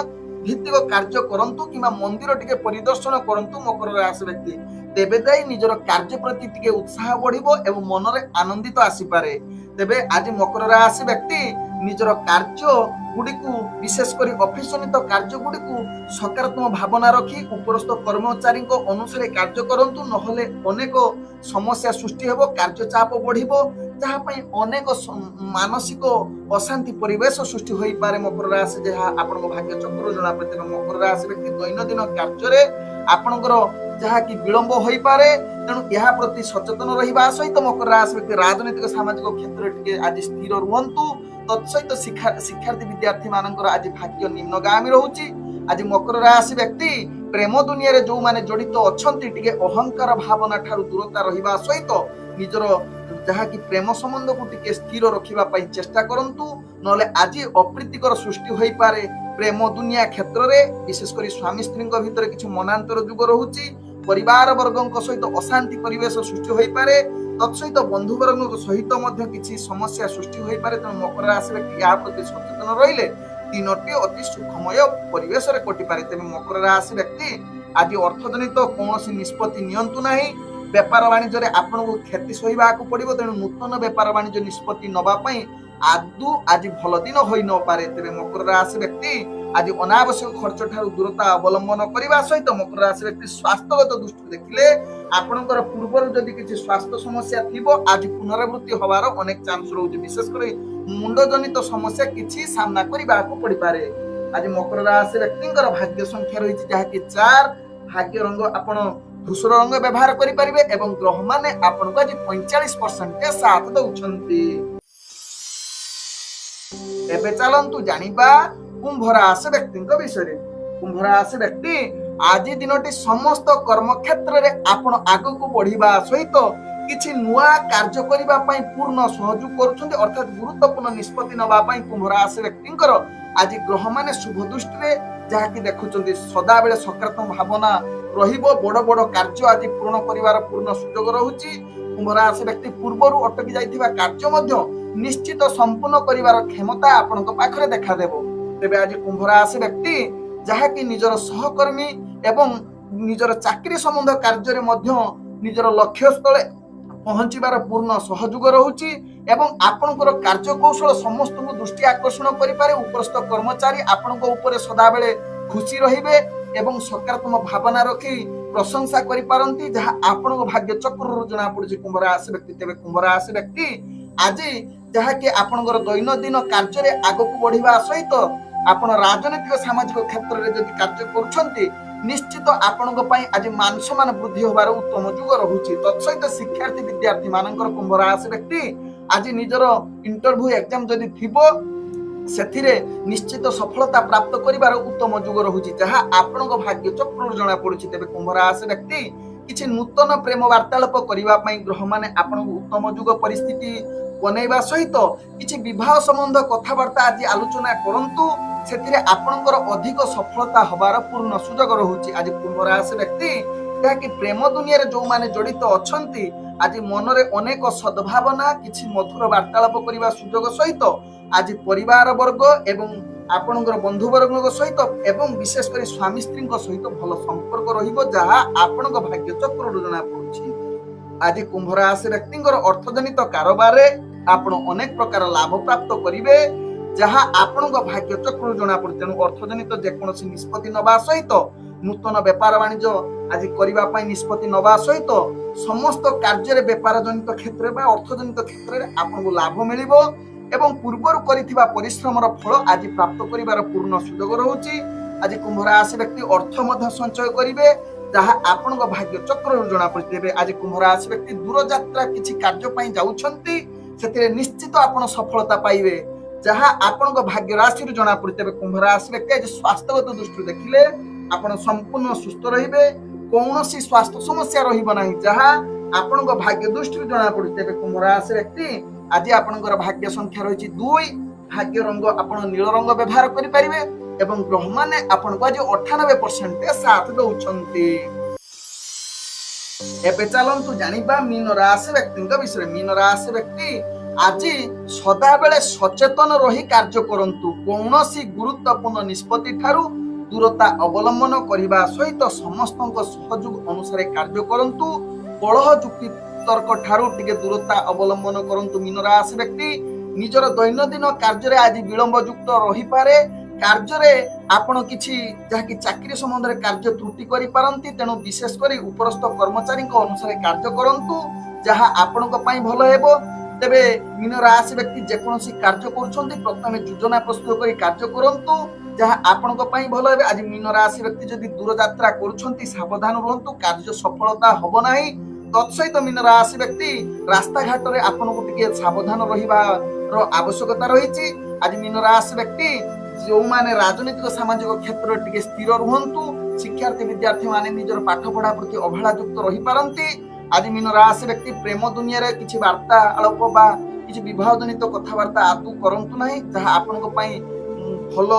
ଭିତ୍ତିକ କାର୍ଯ୍ୟ କରନ୍ତୁ କିମ୍ବା ମନ୍ଦିର ଟିକେ ପରିଦର୍ଶନ କରନ୍ତୁ ମକର ରାଶି ବ୍ୟକ୍ତି। ତେବେ ଯାଇ ନିଜର କାର୍ଯ୍ୟ ପ୍ରତି ଟିକେ ଉତ୍ସାହ ବଢିବ ଏବଂ ମନରେ ଆନନ୍ଦିତ ଆସିପାରେ। ତେବେ ଆଜି ମକର ରାଶି ବ୍ୟକ୍ତି ନିଜର କାର୍ଯ୍ୟ ଗୁଡ଼ିକୁ ବିଶେଷ କରି ଅଫିସ ଜନିତ କାର୍ଯ୍ୟ ଗୁଡ଼ିକୁ ସକାରାତ୍ମକ ଭାବନା ରଖି ଉପରସ୍ଥ କର୍ମଚାରୀଙ୍କ ଅନୁସାରେ କାର୍ଯ୍ୟ କରନ୍ତୁ। ନହେଲେ ଅନେକ ସମସ୍ୟା ସୃଷ୍ଟି ହେବ, କାର୍ଯ୍ୟ ଚାପ ବଢିବ ଯାହା ପାଇଁ ଅନେକ ମାନସିକ ଅଶାନ୍ତି ପରିବେଶ ସୃଷ୍ଟି ହୋଇପାରେ। ମକର ରାଶି ଯାହା ଆପଣଙ୍କ ଭାଗ୍ୟ ଚକ୍ରରୁ ଜଣା ପଡିଥିବ। ମକର ରାଶି ବ୍ୟକ୍ତି ଦୈନନ୍ଦିନ କାର୍ଯ୍ୟରେ ଆପଣଙ୍କର ଯାହାକି ବିଳମ୍ବ ହୋଇପାରେ, ତେଣୁ ଏହା ପ୍ରତି ସଚେତନ ରହିବା ସହିତ ମକର ରାଶି ବ୍ୟକ୍ତି ରାଜନୈତିକ ସାମାଜିକ କ୍ଷେତ୍ରରେ ଟିକେ ଆଜି ସ୍ଥିର ରୁହନ୍ତୁ। ତତ୍ସହିତ ଶିକ୍ଷାର୍ଥୀ ବିଦ୍ୟାର୍ଥୀ ମାନଙ୍କର ଆଜି ଭାଗ୍ୟ ନିମ୍ନଗାମୀ ରହୁଛି। ଆଜି ମକର ରାଶି ବ୍ୟକ୍ତି ପ୍ରେମ ଦୁନିଆରେ ଯୋଉମାନେ ଜଡିତ ଅଛନ୍ତି ଟିକେ ଅହଙ୍କାର ଭାବନା ଠାରୁ ଦୂରତା ରହିବା ସହିତ ନିଜର ଯାହାକି ପ୍ରେମ ସମ୍ବନ୍ଧକୁ ଟିକେ ସ୍ଥିର ରଖିବା ପାଇଁ ଚେଷ୍ଟା କରନ୍ତୁ। ନହେଲେ ଆଜି ଅପ୍ରୀତିକର ସୃଷ୍ଟି ହୋଇପାରେ ପ୍ରେମ ଦୁନିଆ କ୍ଷେତ୍ରରେ। ବିଶେଷ କରି ସ୍ୱାମୀ ସ୍ତ୍ରୀଙ୍କ ଭିତରେ କିଛି ମନାନ୍ତର ଯୁଗ ରହୁଛି। ପରିବାର ବର୍ଗଙ୍କ ସହିତ ଅଶାନ୍ତି ପରିବେଶ ସୃଷ୍ଟି ହୋଇପାରେ। ତତ୍ସହିତ ବନ୍ଧୁ ବର୍ଗଙ୍କ ସହିତ ମଧ୍ୟ କିଛି ସମସ୍ୟା ସୃଷ୍ଟି ହୋଇପାରେ। ତେଣୁ ମକର ରାଶି ବ୍ୟକ୍ତି ଏହା ପ୍ରତି ସଚେତନ ରହିଲେ ଦିନଟି ଅତି ସୁଖମୟ ପରିବେଶରେ କଟିପାରେ। ତେବେ ମକର ରାଶି ବ୍ୟକ୍ତି ଆଜି ଅର୍ଥଜନିତ କୌଣସି ନିଷ୍ପତ୍ତି ନିଅନ୍ତୁ ନାହିଁ। ବେପାର ବାଣିଜ୍ୟରେ ଆପଣଙ୍କୁ କ୍ଷତି ସହିବାକୁ ପଡିବ। ତେଣୁ ନୂତନ ବେପାର ବାଣିଜ୍ୟ ନିଷ୍ପତ୍ତି ନେବା ପାଇଁ ଆଦୌ ଆଜି ଭଲ ଦିନ ହୋଇ ନପାରେ। ତେବେ ମକର ରାଶି ବ୍ୟକ୍ତି ଆଜି ଅନାବଶ୍ୟକ ଖର୍ଚ୍ଚ ଠାରୁ ଦୂରତା ଅବଲମ୍ବନ କରିବା ସହିତ ମକର ରାଶି ବ୍ୟକ୍ତି ସ୍ୱାସ୍ଥ୍ୟଗତ ଦୃଷ୍ଟିରୁ ଦେଖିଲେ ଆପଣଙ୍କର ପୂର୍ବରୁ ଯଦି କିଛି ସ୍ୱାସ୍ଥ୍ୟ ସମସ୍ୟା ଥିବ ଆଜି ପୁନରାବୃତ୍ତି ହବାର ଅନେକ ଚାନ୍ସ ରହୁଛି। ବିଶେଷ କରି ମୁଣ୍ଡ ଜନିତ ସମସ୍ୟା କିଛି ସାମ୍ନା କରିବାକୁ ପଡିପାରେ। ଆଜି ମକର ରାଶି ବ୍ୟକ୍ତିଙ୍କର ଭାଗ୍ୟ ସଂଖ୍ୟା ରହିଛି ଯାହାକି 4। ଭାଗ୍ୟ ରଙ୍ଗ ଆପଣ ଧୂସର ରଙ୍ଗ ବ୍ୟବହାର କରିପାରିବେ ଏବଂ ଗ୍ରହମାନେ ଆପଣଙ୍କୁ ଆଜି 45% ସାଥ ଦଉଛନ୍ତି। ଏବେ ଚାଲନ୍ତୁ ଜାଣିବା କୁମ୍ଭ ରାଶି ବ୍ୟକ୍ତିଙ୍କ ବିଷୟରେ। କୁମ୍ଭ ରାଶି ବ୍ୟକ୍ତି ଆଜି ଦିନଟି ସମସ୍ତ କର୍ମକ୍ଷେତ୍ରରେ ଆପଣ ଆଗକୁ ବଢିବା ସହିତ କିଛି ନୂଆ କାର୍ଯ୍ୟ କରିବା ପାଇଁ ପୂର୍ଣ୍ଣ ସହଯୋଗ କରୁଛନ୍ତି। ଅର୍ଥାତ୍ ଗୁରୁତ୍ୱପୂର୍ଣ୍ଣ ନିଷ୍ପତ୍ତି ନେବା ପାଇଁ କୁମ୍ଭ ରାଶି ବ୍ୟକ୍ତିଙ୍କର ଆଜି ଗ୍ରହମାନେ ଶୁଭ ଦୃଷ୍ଟିରେ ଯାହାକି ଦେଖୁଛନ୍ତି। ସଦାବେଳେ ସକାରାତ୍ମକ ଭାବନା ରହିବ। ବଡ ବଡ କାର୍ଯ୍ୟ ଆଜି ପୂରଣ କରିବାର ପୂର୍ଣ୍ଣ ସୁଯୋଗ ରହୁଛି। କୁମ୍ଭ ରାଶି ବ୍ୟକ୍ତି ପୂର୍ବରୁ ଅଟକି ଯାଇଥିବା କାର୍ଯ୍ୟ ମଧ୍ୟ ନିଶ୍ଚିତ ସମ୍ପୂର୍ଣ୍ଣ କରିବାର କ୍ଷମତା ଆପଣଙ୍କ ପାଖରେ ଦେଖାଦେବ। ତେବେ ଆଜି କୁମ୍ଭ ରାଶି ବ୍ୟକ୍ତି ଯାହାକି ନିଜର ସହକର୍ମୀ ଏବଂ ନିଜର ଚାକିରି ସମ୍ବନ୍ଧ କାର୍ଯ୍ୟରେ ମଧ୍ୟ ନିଜର ଲକ୍ଷ୍ୟ ସ୍ଥଳେ ପହଞ୍ଚିବାର ପୂର୍ଣ୍ଣ ସହଯୋଗ ରହୁଛି ଏବଂ ଆପଣଙ୍କର କାର୍ଯ୍ୟ କୌଶଳ ସମସ୍ତଙ୍କୁ ଦୃଷ୍ଟି ଆକର୍ଷଣ କରିପାରେ। ଉପରସ୍ଥ କର୍ମଚାରୀ ଆପଣଙ୍କ ଉପରେ ସଦାବେଳେ ଖୁସି ରହିବେ ଏବଂ ସକାରାତ୍ମକ ଭାବନା ରଖି ପ୍ରଶଂସା କରିପାରନ୍ତି ଯାହା ଆପଣଙ୍କ ଭାଗ୍ୟ ଚକ୍ରରୁ ଜଣା ପଡୁଛି କୁମ୍ଭ ରାଶି ବ୍ୟକ୍ତି। ତେବେ କୁମ୍ଭ ରାଶି ବ୍ୟକ୍ତି ଆଜି ଯାହାକି ଆପଣଙ୍କର ଦୈନନ୍ଦିନ କାର୍ଯ୍ୟରେ ଆଗକୁ ବଢିବା ସହିତ ଆପଣ ରାଜନୈତିକ ସାମାଜିକ କ୍ଷେତ୍ରରେ ଯଦି କାର୍ଯ୍ୟ କରୁଛନ୍ତି ନିଶ୍ଚିତ ଆପଣଙ୍କ ପାଇଁ ଆଜି ମାନ ସମ୍ମାନ ବୃଦ୍ଧି ହେବାର ଉତ୍ତମ ଯୁଗ ରହୁଛି। ତତ୍ସହିତ ଶିକ୍ଷାର୍ଥୀ ବିଦ୍ୟାର୍ଥୀ ମାନଙ୍କର କୁମ୍ଭ ରାଶି ବ୍ୟକ୍ତି ଆଜି ନିଜର ଇଣ୍ଟରଭ୍ୟୁ ଏକ୍ଜାମ ଯଦି ଥିବ ସେଥିରେ ନିଶ୍ଚିତ ସଫଳତା ପ୍ରାପ୍ତ କରିବାର ଉତ୍ତମ ଯୁଗ ରହୁଛି, ଯାହା ଆପଣଙ୍କ ଭାଗ୍ୟ ଚକ୍ରରୁ ଜଣା ପଡୁଛି। ତେବେ କୁମ୍ଭ ରାଶି ବ୍ୟକ୍ତି କିଛି ନୂତନ ପ୍ରେମ ବାର୍ତ୍ତାଳାପ କରିବା ପାଇଁ ଗ୍ରହମାନେ ଆପଣଙ୍କୁ ଉତ୍ତମ ଯୁଗ ପରିସ୍ଥିତି ବନେଇବା ସହିତ କିଛି ବିବାହ ସମ୍ବନ୍ଧ କଥାବାର୍ତ୍ତା ଆଜି ଆଲୋଚନା କରନ୍ତୁ। ସେଥିରେ ଆପଣଙ୍କର ଅଧିକ ସଫଳତା ହବାର ପୂର୍ଣ୍ଣ ସୁଯୋଗ ରହୁଛି। ଆଜି କୁମ୍ଭ ରାଶି ବ୍ୟକ୍ତି ଯାହାକି ପ୍ରେମ ଦୁନିଆରେ ଯୋଉମାନେ ଜଡିତ ଅଛନ୍ତି, ଆଜି ମନରେ ଅନେକ ସଦ୍ଭାବନା, କିଛି ମଧୁର ବାର୍ତ୍ତାଳାପ କରିବା ସୁଯୋଗ ସହିତ ଆଜି ପରିବାର ବର୍ଗ ଏବଂ ଆପଣଙ୍କର ବନ୍ଧୁବର୍ଗଙ୍କ ସହିତ ଏବଂ ବିଶେଷ କରି ସ୍ୱାମୀ ସ୍ତ୍ରୀଙ୍କ ସହିତ ଭଲ ସମ୍ପର୍କ ରହିବ, ଯାହା ଆପଣଙ୍କ ଭାଗ୍ୟ ଚକ୍ରରୁ ଜଣା ପଡୁଛି। ଆଜି କୁମ୍ଭ ରାଶି ବ୍ୟକ୍ତିଙ୍କର ଅର୍ଥଜନିତ କାରବାରରେ ଆପଣ ଅନେକ ପ୍ରକାର ଲାଭ ପ୍ରାପ୍ତ କରିବେ, ଯାହା ଆପଣଙ୍କ ଭାଗ୍ୟ ଚକ୍ରରୁ ଜଣା ପଡୁଛି। ତେଣୁ ଅର୍ଥଜନିତ ଯେକୌଣସି ନିଷ୍ପତ୍ତି ନେବା ସହିତ ନୂତନ ବେପାର ବାଣିଜ୍ୟ ଆଜି କରିବା ପାଇଁ ନିଷ୍ପତ୍ତି ନେବା ସହିତ ସମସ୍ତ କାର୍ଯ୍ୟରେ ବେପାର ଜନିତ କ୍ଷେତ୍ରରେ ବା ଅର୍ଥଜନିତ କ୍ଷେତ୍ରରେ ଆପଣଙ୍କୁ ଲାଭ ମିଳିବ ଏବଂ ପୂର୍ବରୁ କରିଥିବା ପରିଶ୍ରମର ଫଳ ଆଜି ପ୍ରାପ୍ତ କରିବାର ପୂର୍ଣ୍ଣ ସୁଯୋଗ ରହୁଛି। ଆଜି କୁମ୍ଭ ରାଶି ବ୍ୟକ୍ତି ଅର୍ଥ ମଧ୍ୟ ସଞ୍ଚୟ କରିବେ, ଯାହା ଆପଣଙ୍କ ଭାଗ୍ୟ ଚକ୍ରରୁ ଜଣା ପଡୁଛି। ତେବେ ଆଜି କୁମ୍ଭ ରାଶି ବ୍ୟକ୍ତି ଦୂରଯାତ୍ରା କିଛି କାର୍ଯ୍ୟ ପାଇଁ ଯାଉଛନ୍ତି, ସେଥିରେ ନିଶ୍ଚିତ ଆପଣ ସଫଳତା ପାଇବେ, ଯାହା ଆପଣଙ୍କ ଭାଗ୍ୟ ରାଶିରୁ ଜଣା ପଡୁଛି। ତେବେ କୁମ୍ଭ ରାଶି ବ୍ୟକ୍ତି ଆଜି ସ୍ୱାସ୍ଥ୍ୟଗତ ଦୃଷ୍ଟିରୁ ଦେଖିଲେ ଆପଣ ସମ୍ପୂର୍ଣ୍ଣ ସୁସ୍ଥ ରହିବେ, କୌଣସି ସ୍ୱାସ୍ଥ୍ୟ ସମସ୍ୟା ରହିବ ନାହିଁ, ଯାହା ଆପଣଙ୍କ ଭାଗ୍ୟ ଦୃଷ୍ଟିରୁ ଜଣା ପଡୁଛି। ତେବେ କୁମ୍ଭ ରାଶି ବ୍ୟକ୍ତି ଆଜି ଆପଣଙ୍କର ଭାଗ୍ୟ ସଂଖ୍ୟା ରହିଛି 2, ଭାଗ୍ୟ ରଙ୍ଗ ଆପଣ ନୀଳ ରଙ୍ଗ ବ୍ୟବହାର କରିପାରିବେ ଏବଂ ଗ୍ରହମାନେ ଆପଣଙ୍କୁ ଆଜି 98% ସାଥ ଦଉଛନ୍ତି। ଏବେ ଚାଲନ୍ତୁ ଜାଣିବା ମୀନ ରାଶି ବ୍ୟକ୍ତିଙ୍କ ବିଷୟରେ। ମୀନ ରାଶି ବ୍ୟକ୍ତି ଆଜି ସଦାବେଳେ ସଚେତନ ରହି କାର୍ଯ୍ୟ କରନ୍ତୁ। କୌଣସି ଗୁରୁତ୍ୱପୂର୍ଣ୍ଣ ନିଷ୍ପତ୍ତି ଠାରୁ ଦୂରତା ଅବଲମ୍ବନ କରିବା ସହିତ ସମସ୍ତଙ୍କ ସହଯୋଗ ଅନୁସାରେ କାର୍ଯ୍ୟ କରନ୍ତୁ। କଳହ ଯୁକ୍ତି ତର୍କ ଠାରୁ ଟିକେ ଦୂରତା ଅବଲମ୍ବନ କରନ୍ତୁ। ମୀନ ରାଶି ବ୍ୟକ୍ତି ନିଜର ଦୈନନ୍ଦିନ କାର୍ଯ୍ୟରେ ଆଜି ବିଳମ୍ବ ଯୁକ୍ତ ରହିପାରେ। କାର୍ଯ୍ୟରେ ଆପଣ କିଛି ଯାହାକି ଚାକିରି ସମ୍ବନ୍ଧରେ କାର୍ଯ୍ୟ ତ୍ରୁଟି କରିପାରନ୍ତି, ତେଣୁ ବିଶେଷ କରି ଉପରସ୍ଥ କର୍ମଚାରୀଙ୍କ ଅନୁସାରେ କାର୍ଯ୍ୟ କରନ୍ତୁ, ଯାହା ଆପଣଙ୍କ ପାଇଁ ଭଲ ହେବ। ତେବେ ମୀନ ରାଶି ବ୍ୟକ୍ତି ଯେକୌଣସି କାର୍ଯ୍ୟ କରୁଛନ୍ତି ପ୍ରଥମେ ଯୋଜନା ପ୍ରସ୍ତୁତ କରି କାର୍ଯ୍ୟ କରନ୍ତୁ, ଯାହା ଆପଣଙ୍କ ପାଇଁ ଭଲ ହେବ। ଆଜି ମୀନ ରାଶି ବ୍ୟକ୍ତି ଯଦି ଦୂରଯାତ୍ରା କରୁଛନ୍ତି ସାବଧାନ ରୁହନ୍ତୁ, କାର୍ଯ୍ୟ ସଫଳତା ହବ ନାହିଁ। ତତ୍ସହିତ ମୀନ ରାଶି ବ୍ୟକ୍ତି ରାସ୍ତାଘାଟରେ ଆପଣଙ୍କୁ ଟିକେ ସାବଧାନ ରହିବାର ଆବଶ୍ୟକତା ରହିଛି। ଆଜି ମୀନ ରାଶି ବ୍ୟକ୍ତି ଯେଉଁମାନେ ରାଜନୈତିକ ସାମାଜିକ କ୍ଷେତ୍ରରେ ଟିକେ ସ୍ଥିର ରୁହନ୍ତୁ। ଶିକ୍ଷାର୍ଥୀ ବିଦ୍ୟାର୍ଥୀ ମାନେ ନିଜର ପାଠ ପଢା ପ୍ରତି ଅବହେଳା ଯୁକ୍ତ ରହିପାରନ୍ତି। ଆଜି ମୀନ ରାଶି ବ୍ୟକ୍ତି ପ୍ରେମ ଦୁନିଆରେ କିଛି ବାର୍ତ୍ତା ଆଳପ ବା କିଛି ବିବାହ ଜନିତ କଥାବାର୍ତ୍ତା ଆଦୌ କରନ୍ତୁ ନାହିଁ, ଯାହା ଆପଣଙ୍କ ପାଇଁ ଭଲ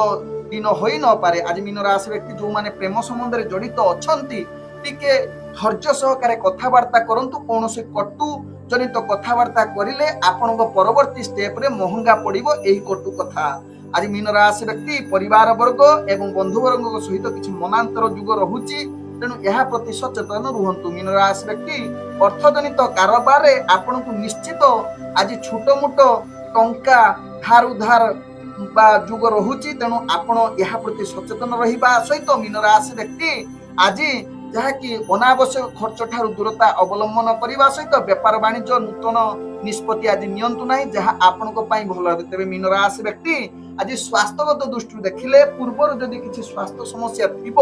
ଦିନ ହୋଇ ନପାରେ। ଆଜି ମୀନ ରାଶି ବ୍ୟକ୍ତି ଯୋଉମାନେ ପ୍ରେମ ସମ୍ବନ୍ଧରେ ଜଡିତ ଅଛନ୍ତି ଟିକେ ଧୈର୍ଯ୍ୟ ସହକାରେ କଥାବାର୍ତ୍ତା କରନ୍ତୁ। କୌଣସି କଟୁ ଜନିତ କଥାବାର୍ତ୍ତା କରିଲେ ଆପଣଙ୍କ ପରବର୍ତ୍ତୀ ଷ୍ଟେପରେ ମହଙ୍ଗା ପଡିବ ଏହି କଟୁ କଥା। ଆଜି ମୀନ ରାଶି ବ୍ୟକ୍ତି ପରିବାର ବର୍ଗ ଏବଂ ବନ୍ଧୁବର୍ଗଙ୍କ ସହିତ କିଛି ମନାନ୍ତର ଯୁଗ ରହୁଛି, ତେଣୁ ଏହା ପ୍ରତି ସଚେତନ ରୁହନ୍ତୁ। ମୀନ ରାଶି ବ୍ୟକ୍ତି ଅର୍ଥଜନିତ କାରବାରରେ ଆପଣଙ୍କୁ ନିଶ୍ଚିତ ଆଜି ଛୋଟ ମୋଟ ଟଙ୍କା ଧାର ଉଧାର ବା ଯୁଗ ରହୁଛି, ତେଣୁ ଆପଣ ଏହା ପ୍ରତି ସଚେତନ ରହିବା ସହିତ ମୀନ ରାଶି ବ୍ୟକ୍ତି ଆଜି ଯାହାକି ଅନାବଶ୍ୟକ ଖର୍ଚ୍ଚ ଠାରୁ ଦୂରତା ଅବଲମ୍ବନ କରିବା ସହିତ ବେପାର ବାଣିଜ୍ୟ ନୂତନ ନିଷ୍ପତ୍ତି ଆଜି ନିଅନ୍ତୁ ନାହିଁ, ଯାହା ଆପଣଙ୍କ ପାଇଁ ଭଲ ହେବ। ତେବେ ମୀନ ରାଶି ବ୍ୟକ୍ତି ଆଜି ସ୍ୱାସ୍ଥ୍ୟଗତ ଦୃଷ୍ଟିରୁ ଦେଖିଲେ ପୂର୍ବରୁ ଯଦି କିଛି ସ୍ୱାସ୍ଥ୍ୟ ସମସ୍ୟା ଥିବ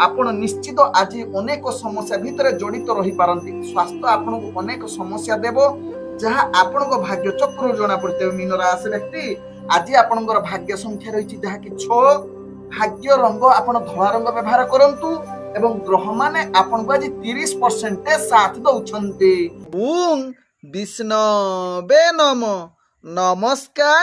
ଆପଣ ନିଶ୍ଚିତ ଆଜି ଅନେକ ସମସ୍ୟା ଭିତରେ ଜଡିତ ରହିପାରନ୍ତି। ସ୍ୱାସ୍ଥ୍ୟ ଆପଣଙ୍କୁ ଅନେକ ସମସ୍ୟା ଦେବ, ଯାହା ଆପଣଙ୍କ ଭାଗ୍ୟ ଚକ୍ରରୁ ଜଣା ପଡିଥାଏ। ମୀନ ରାଶି ବ୍ୟକ୍ତି ଆଜି ଆପଣଙ୍କର ଭାଗ୍ୟ ସଂଖ୍ୟା ରହିଛି ଯାହାକି 6, ଭାଗ୍ୟ ରଙ୍ଗ ଆପଣ ଧଳା ରଙ୍ଗ ବ୍ୟବହାର କରନ୍ତୁ ଏବଂ ଗ୍ରହମାନେ ଆପଣଙ୍କୁ ଆଜି 30% ସାଥ ଦଉଛନ୍ତି। ଓଁ ବିଷ୍ଣବେ ନମଃ। ନମସ୍କାର।